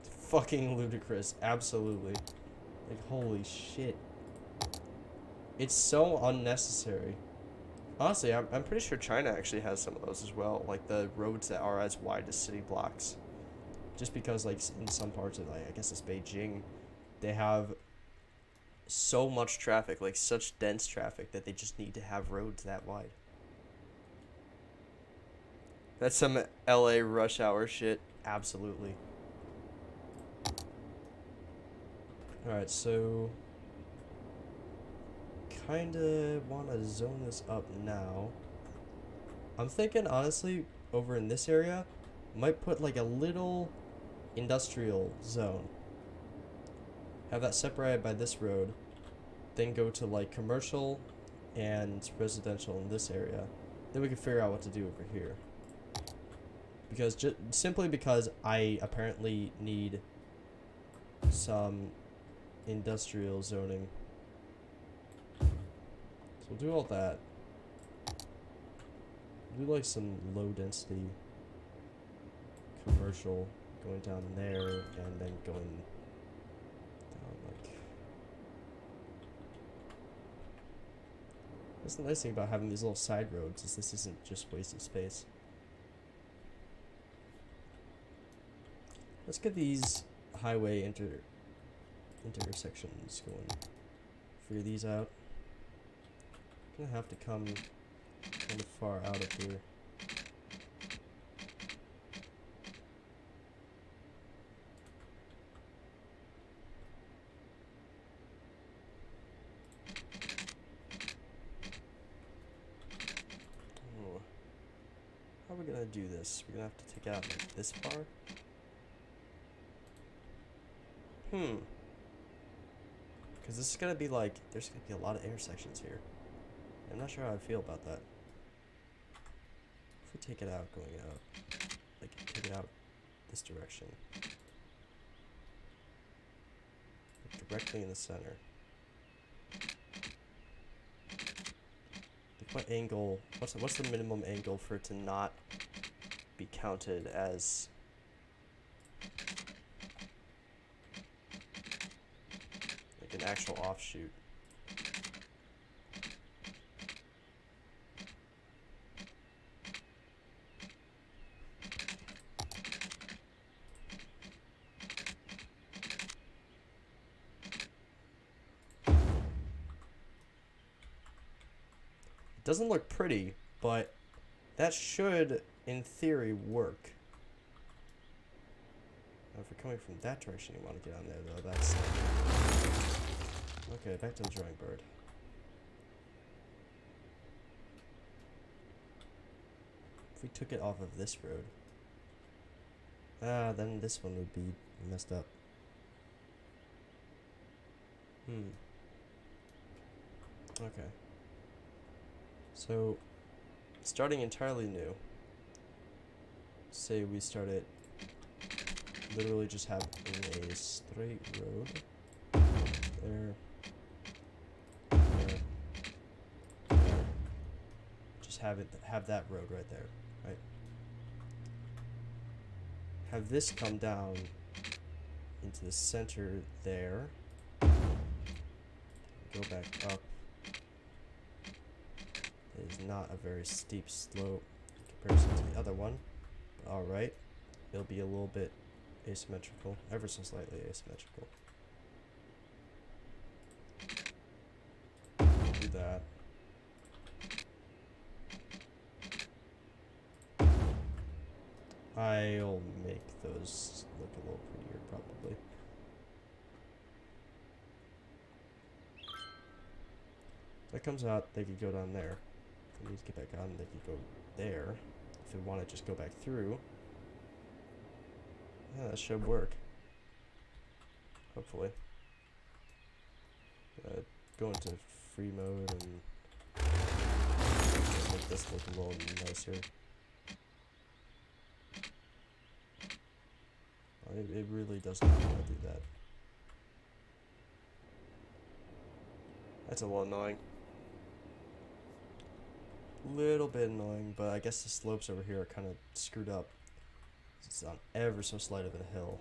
It's fucking ludicrous, absolutely. Like, holy shit. It's so unnecessary. Honestly, I'm pretty sure China actually has some of those as well. Like, the roads that are as wide as city blocks. Just because, like, in some parts of, like, I guess it's Beijing, they have so much traffic, like such dense traffic, that they just need to have roads that wide. That's some LA rush hour shit. Absolutely. Alright, so kinda wanna zone this up now. I'm thinking, honestly, over in this area, might put like a little industrial zone. Have that separated by this road, then go to like commercial and residential in this area. Then we can figure out what to do over here. Because simply because I apparently need some industrial zoning. So we'll do all that. Do like some low density commercial going down there and then going like. That's the nice thing about having these little side roads, is this isn't just wasted space. Let's get these highway intersections going. Figure these out. Gonna have to come kind of far out of here. Oh. How are we gonna do this? We're gonna have to take it out like this far? Because this is gonna be like, there's gonna be a lot of intersections here. I'm not sure how I feel about that. If we take it out, going out, like take it out this direction. Directly in the center. Like what angle? What's the minimum angle for it to not be counted as like an actual offshoot? Doesn't look pretty, but that should, in theory, work. Now, if you're coming from that direction, you want to get on there, though. That's okay. Back to the drawing board. If we took it off of this road, then this one would be messed up. Okay. So, starting entirely new, say we start it literally just having a straight road, there, there, there, just have that road right there, right? Have this come down into the center there, go back up. It is not a very steep slope in comparison to the other one. But alright. It'll be a little bit asymmetrical. Ever so slightly asymmetrical. Do that. I'll make those look a little prettier, probably. That comes out, they could go down there. If we need to get back on, they could go there. If we want to just go back through. Yeah, that should work. Hopefully. Go into free mode and make this look a little nicer. It really does not want to do that. That's a little annoying. Little bit annoying, but I guess the slopes over here are kind of screwed up. It's on ever so slight of a hill.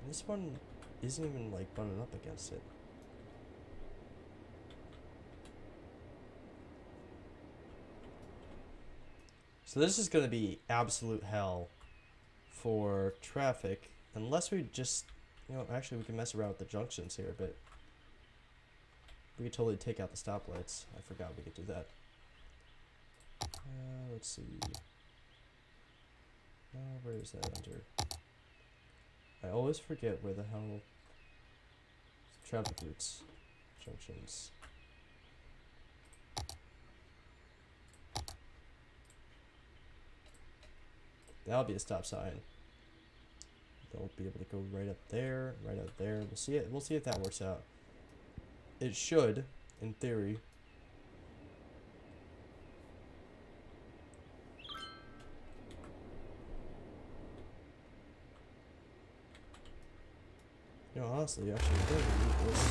And this one isn't even like butted up against it. So this is going to be absolute hell for traffic, unless we just, you know, actually we can mess around with the junctions here a bit. We could totally take out the stoplights. I forgot we could do that. Let's see. Where is that under? I always forget where the hell traffic routes, junctions. That'll be a stop sign. They'll be able to go right up there, right up there. We'll see it. We'll see if that works out. It should, in theory. You know, honestly, actually, we don't need this.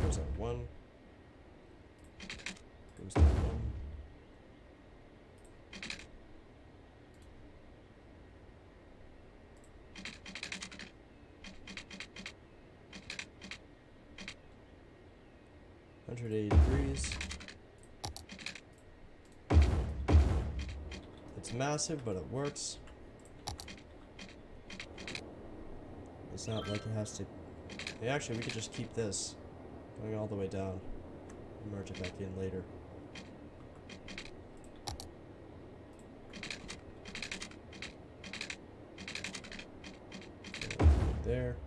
Goes that one. Goes that one. $180. It's massive, but it works. It's not like it has to. Hey, actually, we could just keep this going all the way down. Merge it back in later. There.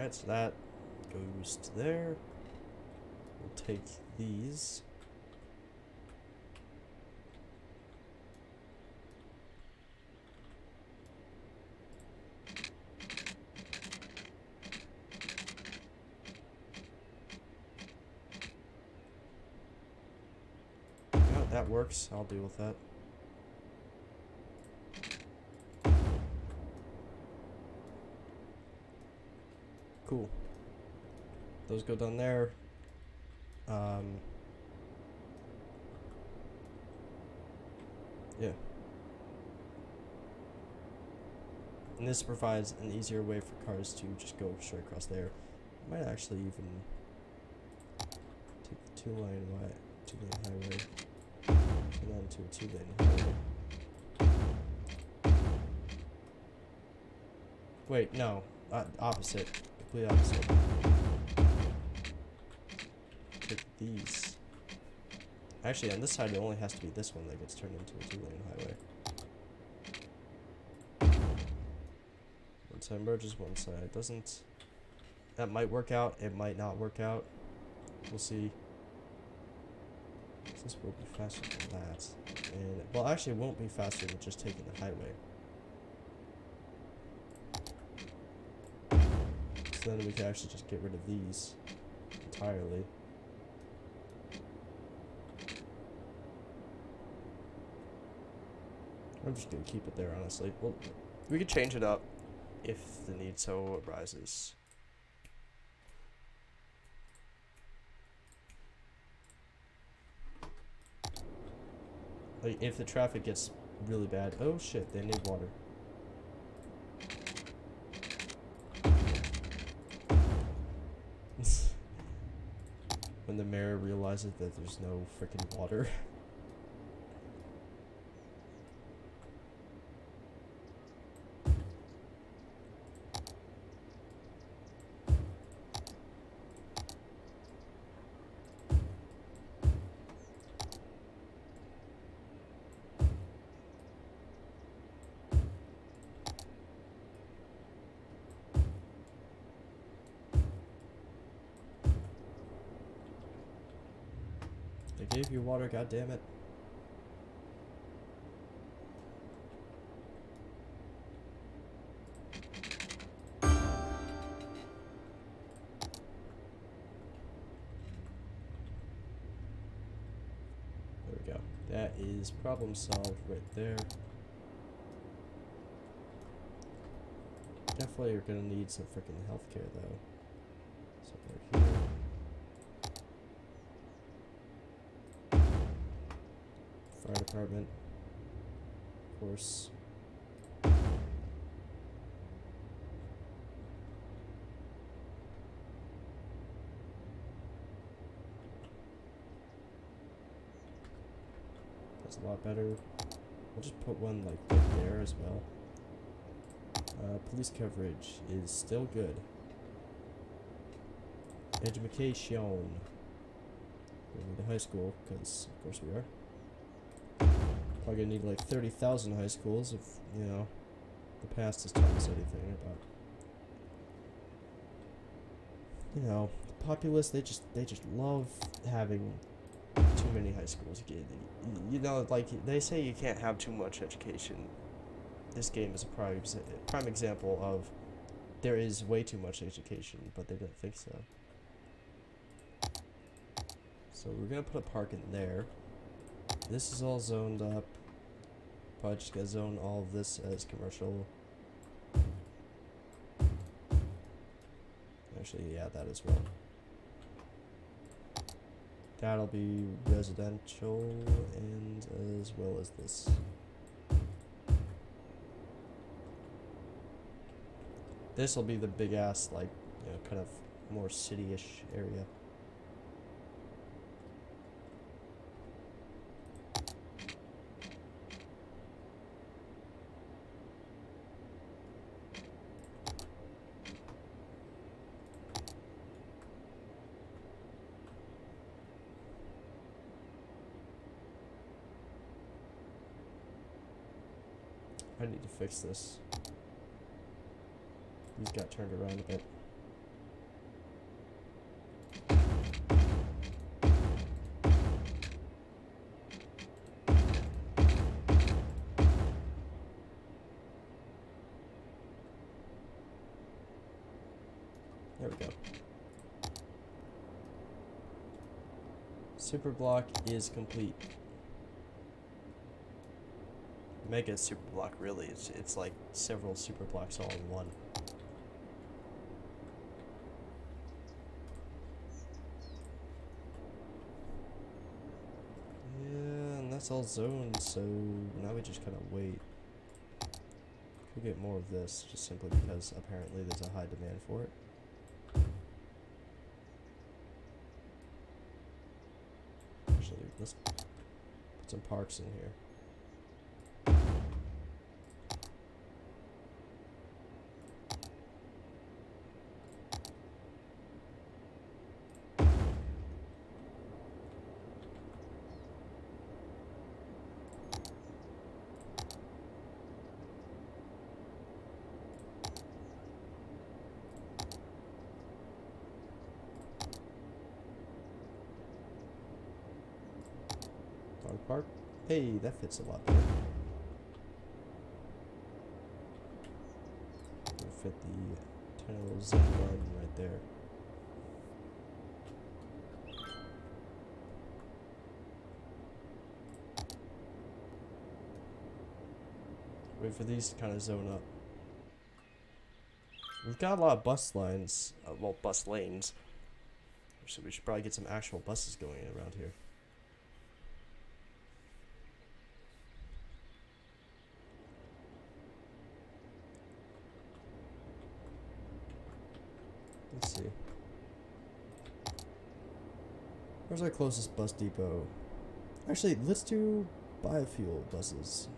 Alright, so that goes to there. We'll take these. Yeah, that works. I'll deal with that. Cool. Those go down there. Yeah. And this provides an easier way for cars to just go straight across there. Might actually even take the two-lane highway, turn that into a two-lane highway. Wait, no, opposite, complete opposite. Take these. Actually, on this side, it only has to be this one that gets turned into a two-lane highway. One side merges, one side doesn't. That might work out. It might not work out. We'll see. This will be faster than that. And, well, actually, it won't be faster than just taking the highway. So then we can actually just get rid of these entirely. I'm just gonna keep it there, honestly. Well, we could change it up if the need so arises. Like, if the traffic gets really bad. Oh shit, they need water. When the mayor realizes that there's no freaking water. They gave you water, goddammit. There we go. That is problem solved right there. Definitely you're gonna need some freaking healthcare though. So right here. Fire department, of course. That's a lot better. We'll just put one like right there as well. Police coverage is still good. Education. We need a high school, because of course we are. Probably gonna need like 30,000 high schools if, you know, the past has taught us anything about, you know, the populace. They just love having too many high schools. You know, like they say you can't have too much education. This game is a prime example of there is way too much education, but they didn't think so. So we're gonna put a park in there. This is all zoned up. Probably just gonna zone all of this as commercial. Actually, yeah, that as well. That'll be residential, and as well as this. This will be the big ass, like, you know, kind of more city-ish area. I need to fix this. These got turned around a bit. There we go. Super block is complete. Mega super block, really. It's like several super blocks all in one. Yeah, and that's all zoned, so now we just kind of wait. We'll get more of this, just simply because apparently there's a high demand for it. Actually, let's put some parks in here. Dog park. Hey, that fits a lot better. We'll fit the tiny little zen garden right there. Wait for these to kind of zone up. We've got a lot of bus lines, well, bus lanes. So we should probably get some actual buses going around here. Let's see. Where's our closest bus depot? Actually, let's do biofuel buses.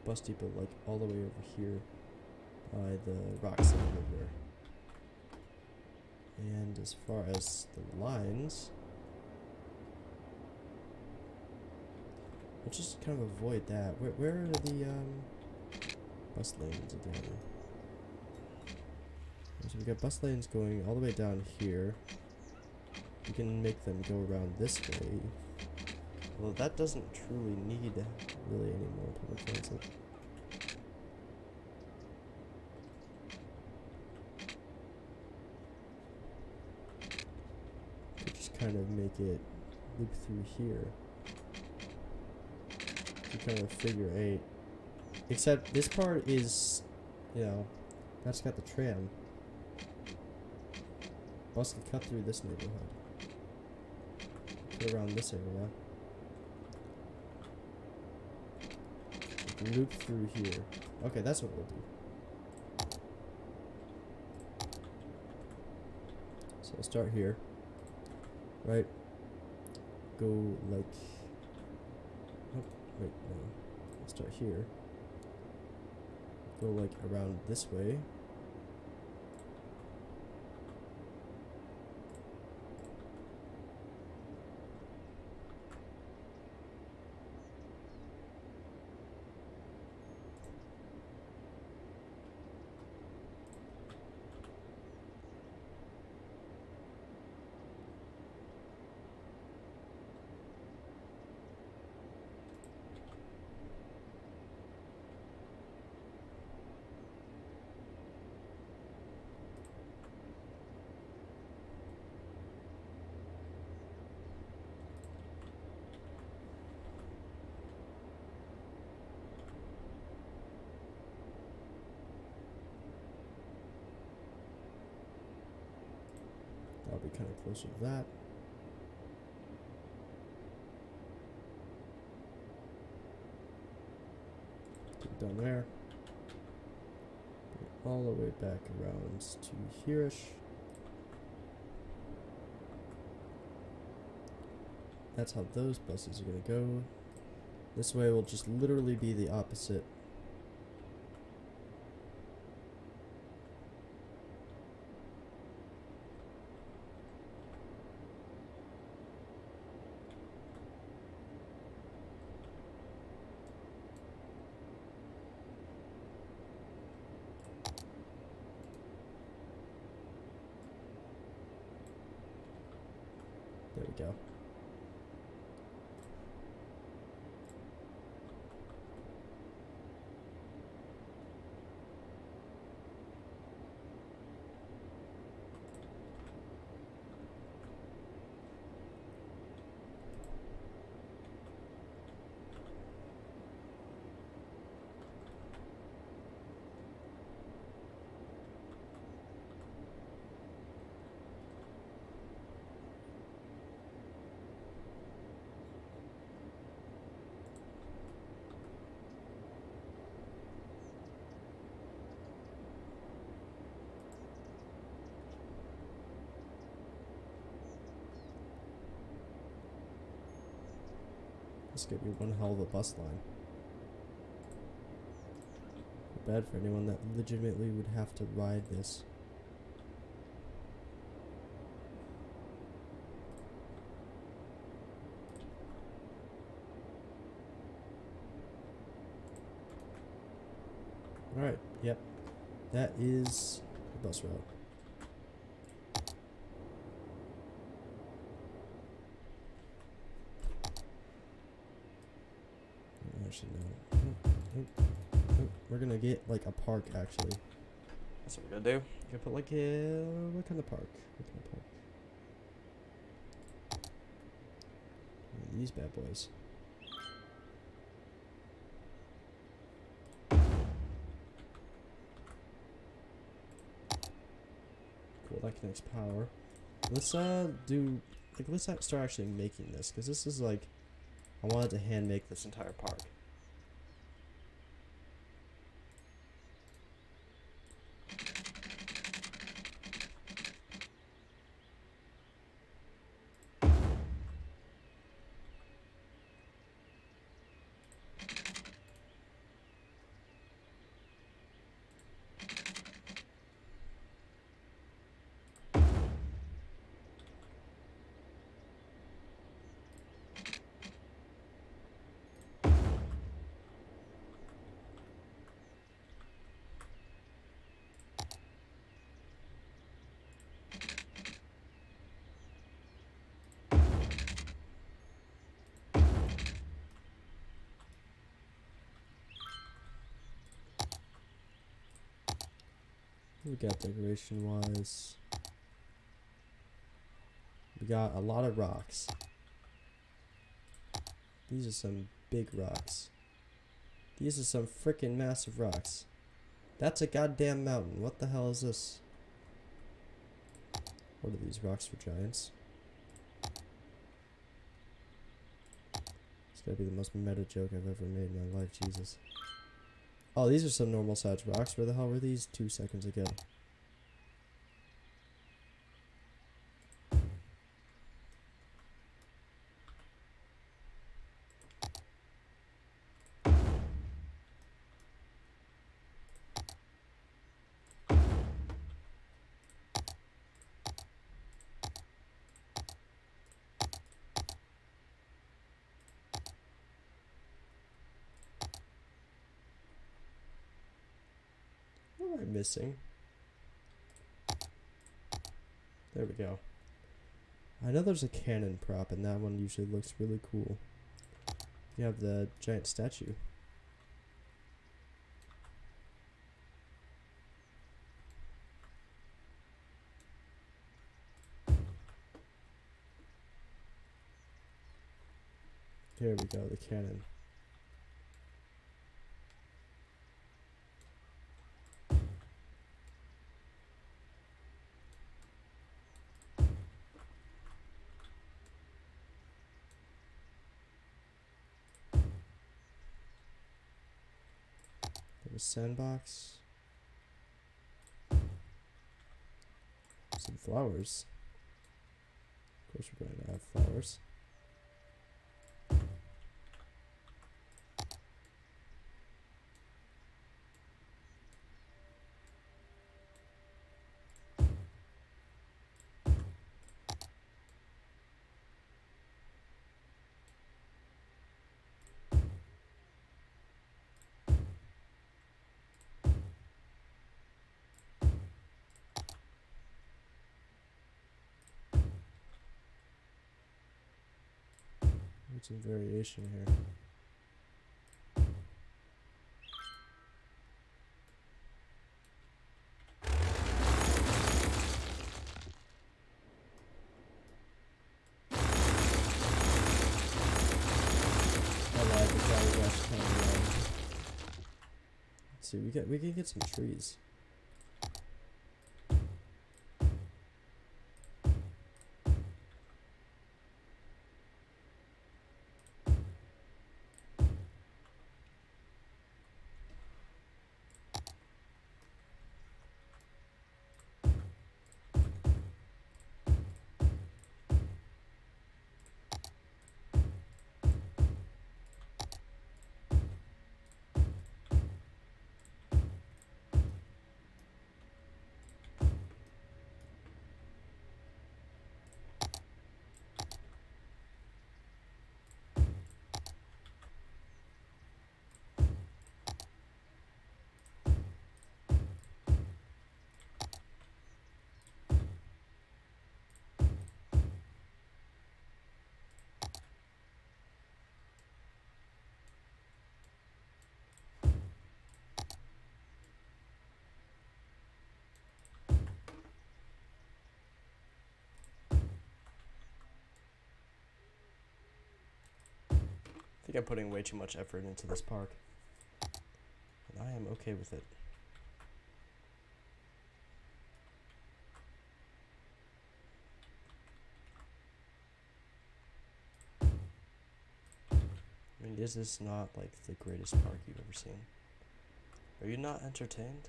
Bus depot like all the way over here by the Roxy River. And as far as the lines, we'll just kind of avoid that. Where are the bus lanes again? So we've got bus lanes going all the way down here. We can make them go around this way. Well, that doesn't truly need really any more public transit. We just kind of make it loop through here. To kind of figure 8. Except this part is, you know, that's got the tram. Bus can cut through this neighborhood. Go around this area. Loop through here. Okay, that's what we'll do. So I'll start here. Right. Go like... Oh, wait, no. I'll start here. Go like around this way. I'll be kind of closer to that. Get down there. Bring it all the way back around to here-ish. That's how those buses are going to go. This way will just literally be the opposite. go. This could be one hell of a bus line. Bad for anyone that legitimately would have to ride this. Alright, yep. That is the bus route. Actually, no. We're gonna get like a park actually. That's what we're gonna do. Gonna put like a what kind of park? What kind of park? These bad boys. Cool, that connects power. Let's let's start actually making this, because this is like, I wanted to hand make this entire park. We got decoration wise. We got a lot of rocks. These are some big rocks. These are some freaking massive rocks. That's a goddamn mountain. What the hell is this? What are these rocks for giants? It's gotta be the most meta joke I've ever made in my life, Jesus. Oh, these are some normal sized rocks. Where the hell were these 2 seconds ago? What am I missing? There we go. I know there's a cannon prop, and that one usually looks really cool. You have the giant statue. Here we go, the cannon. A sandbox. Some flowers. Of course we're going to have flowers. Need some variation here. Let's see, we can get some trees. I think I'm putting way too much effort into this park, and I am okay with it. I mean, is this not like the greatest park you've ever seen? Are you not entertained?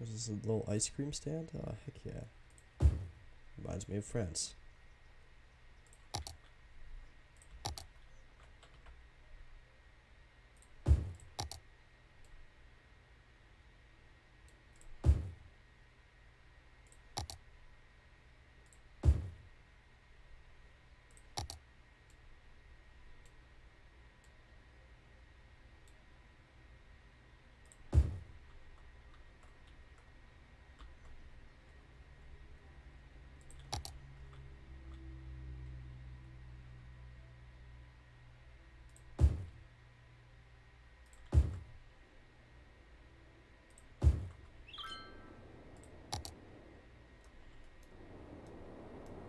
This is a little ice cream stand? Oh, heck yeah. Reminds me of France.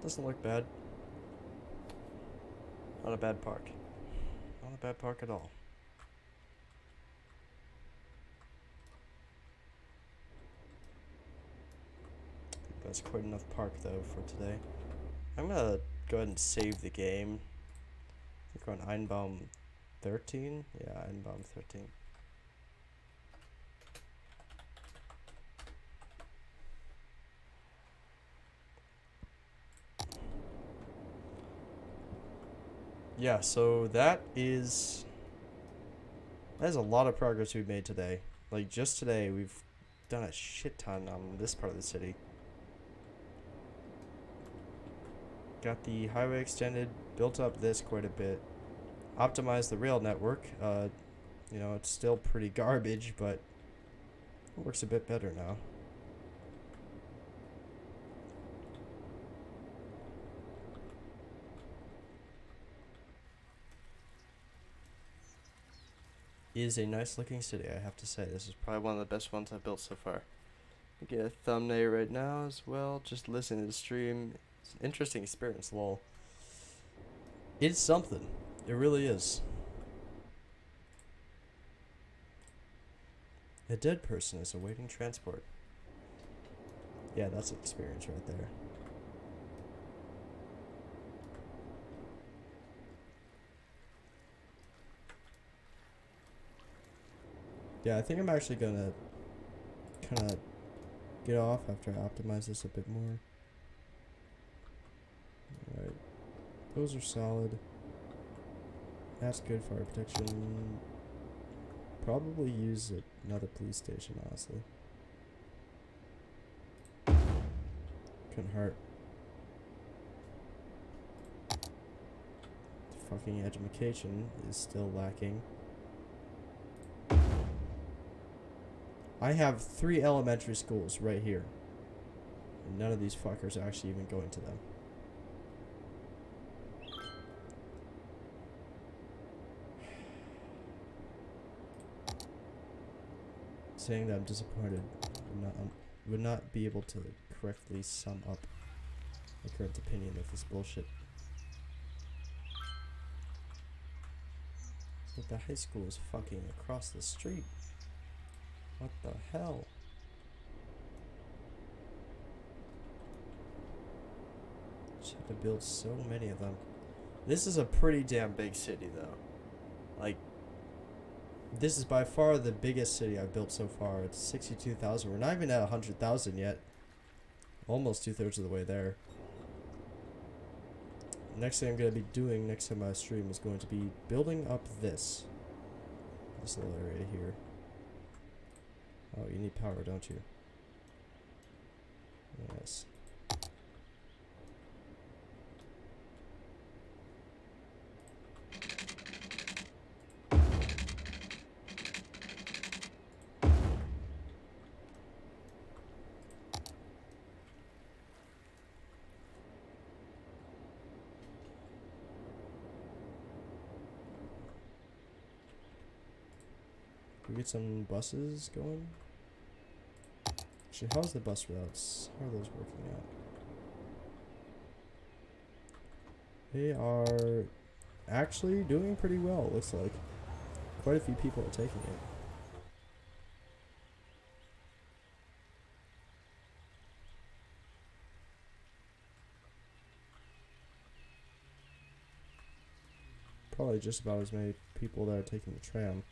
Doesn't look bad. Not a bad park. Not a bad park at all. That's quite enough park though for today. I'm gonna go ahead and save the game. I think we're on Einbaum 13? Yeah, Einbaum 13. Yeah, so that is a lot of progress we've made today. Like just today we've done a shit ton on this part of the city. Got the highway extended, built up this quite a bit, optimized the rail network. You know, it's still pretty garbage, but it works a bit better now. Is a nice looking city, I have to say. This is probably one of the best ones I've built so far. I get a thumbnail right now as well, just listening to the stream. It's an interesting experience, lol. It's something. It really is. A dead person is awaiting transport. Yeah, that's an experience right there. Yeah, I think I'm actually gonna kind of get off after I optimize this a bit more. Alright. Those are solid. That's good fire protection. Probably use another police station, honestly. Couldn't hurt. The fucking education is still lacking. I have 3 elementary schools right here. And none of these fuckers are actually even going to them. Saying that I'm disappointed would not be able to correctly sum up my current opinion of this bullshit. But the high school is fucking across the street. What the hell? Just have to build so many of them. This is a pretty damn big city, though. Like, this is by far the biggest city I've built so far. It's 62,000. We're not even at 100,000 yet. Almost 2/3 of the way there. Next thing I'm going to be doing next time I stream is going to be building up this little area here. Oh, you need power, don't you? Yes. Can we get some buses going? Actually, how's the bus routes? How are those working out? They are actually doing pretty well, it looks like. Quite a few people are taking it. Probably just about as many people that are taking the tram.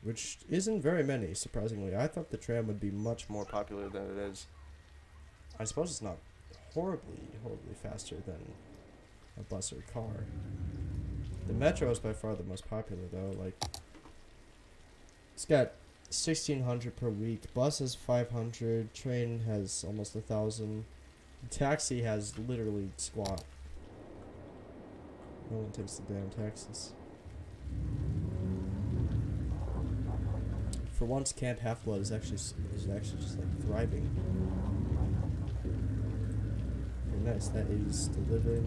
Which isn't very many, surprisingly. I thought the tram would be much more popular than it is. I suppose it's not horribly faster than a bus or car. The metro is by far the most popular, though. Like, it's got 1,600 per week. Bus is 500. Train has almost 1,000. Taxi has literally squat. No one takes the damn taxis. For once, Camp Half-Blood is actually just like thriving. Very nice. That is delivering.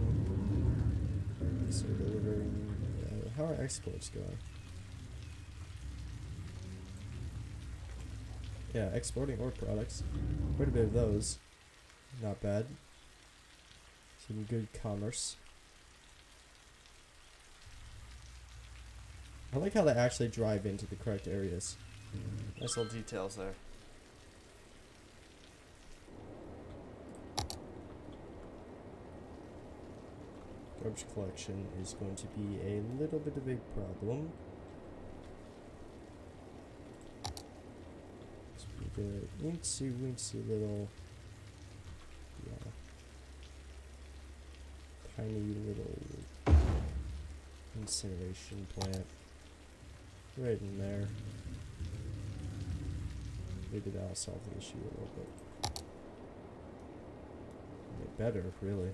So delivering. How are exports going? Yeah, exporting ore products. Quite a bit of those. Not bad. Some good commerce. I like how they actually drive into the correct areas. Nice little details there. Garbage collection is going to be a little bit of a problem. So we get a weensy little, yeah, tiny little incineration plant right in there. Maybe that'll solve the issue a little bit. Get better, really.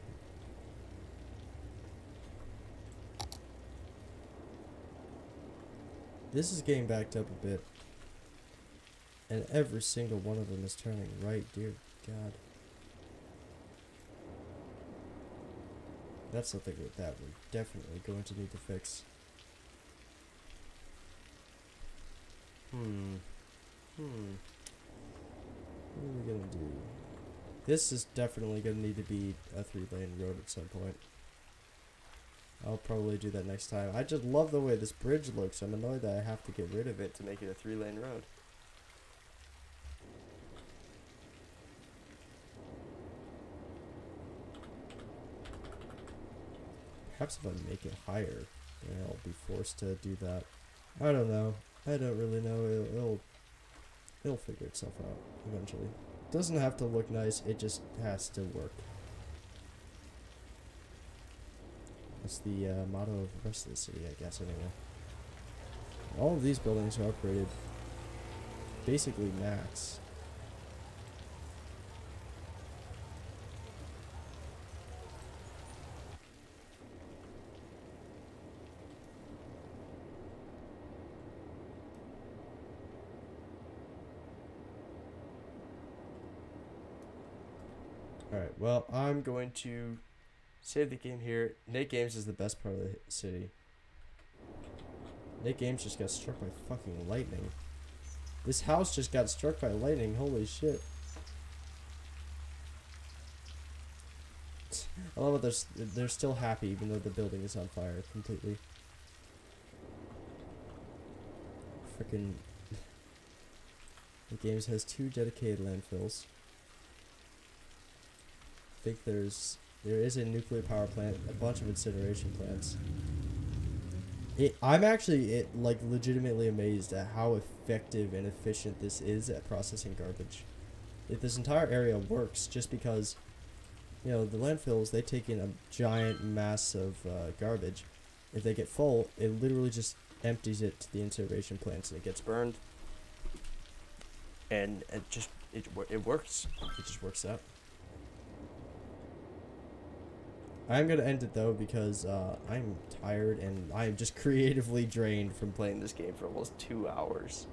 This is getting backed up a bit. And every single one of them is turning right, dear God. That's something that we're definitely going to need to fix. What are we gonna do? This is definitely gonna need to be a 3-lane road at some point. I'll probably do that next time. I just love the way this bridge looks. I'm annoyed that I have to get rid of it to make it a 3-lane road. Perhaps if I make it higher, then I'll be forced to do that. I don't know. I don't really know. It'll figure itself out eventually. Doesn't have to look nice, it just has to work. That's the motto of the rest of the city, I guess, anyway. All of these buildings are upgraded basically max. Alright, well, I'm going to save the game here. Nate Games is the best part of the city. Nate Games just got struck by fucking lightning. This house just got struck by lightning. Holy shit. I love it. They're still happy even though the building is on fire completely. Freaking. The Games has 2 dedicated landfills. I think there is a nuclear power plant, a bunch of incineration plants. I'm actually like legitimately amazed at how effective and efficient this is at processing garbage. This entire area works just because, you know, the landfills, they take in a giant mass of garbage. If they get full, it literally just empties it to the incineration plants and it gets burned. And it works. It just works out. I'm gonna end it though because I'm tired and I'm just creatively drained from playing this game for almost 2 hours.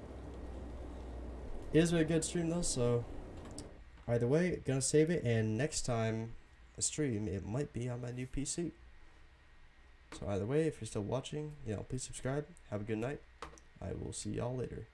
It has been a good stream though, so either way, gonna save it, and next time I stream, it might be on my new PC. So either way, if you're still watching, you know, please subscribe. Have a good night. I will see y'all later.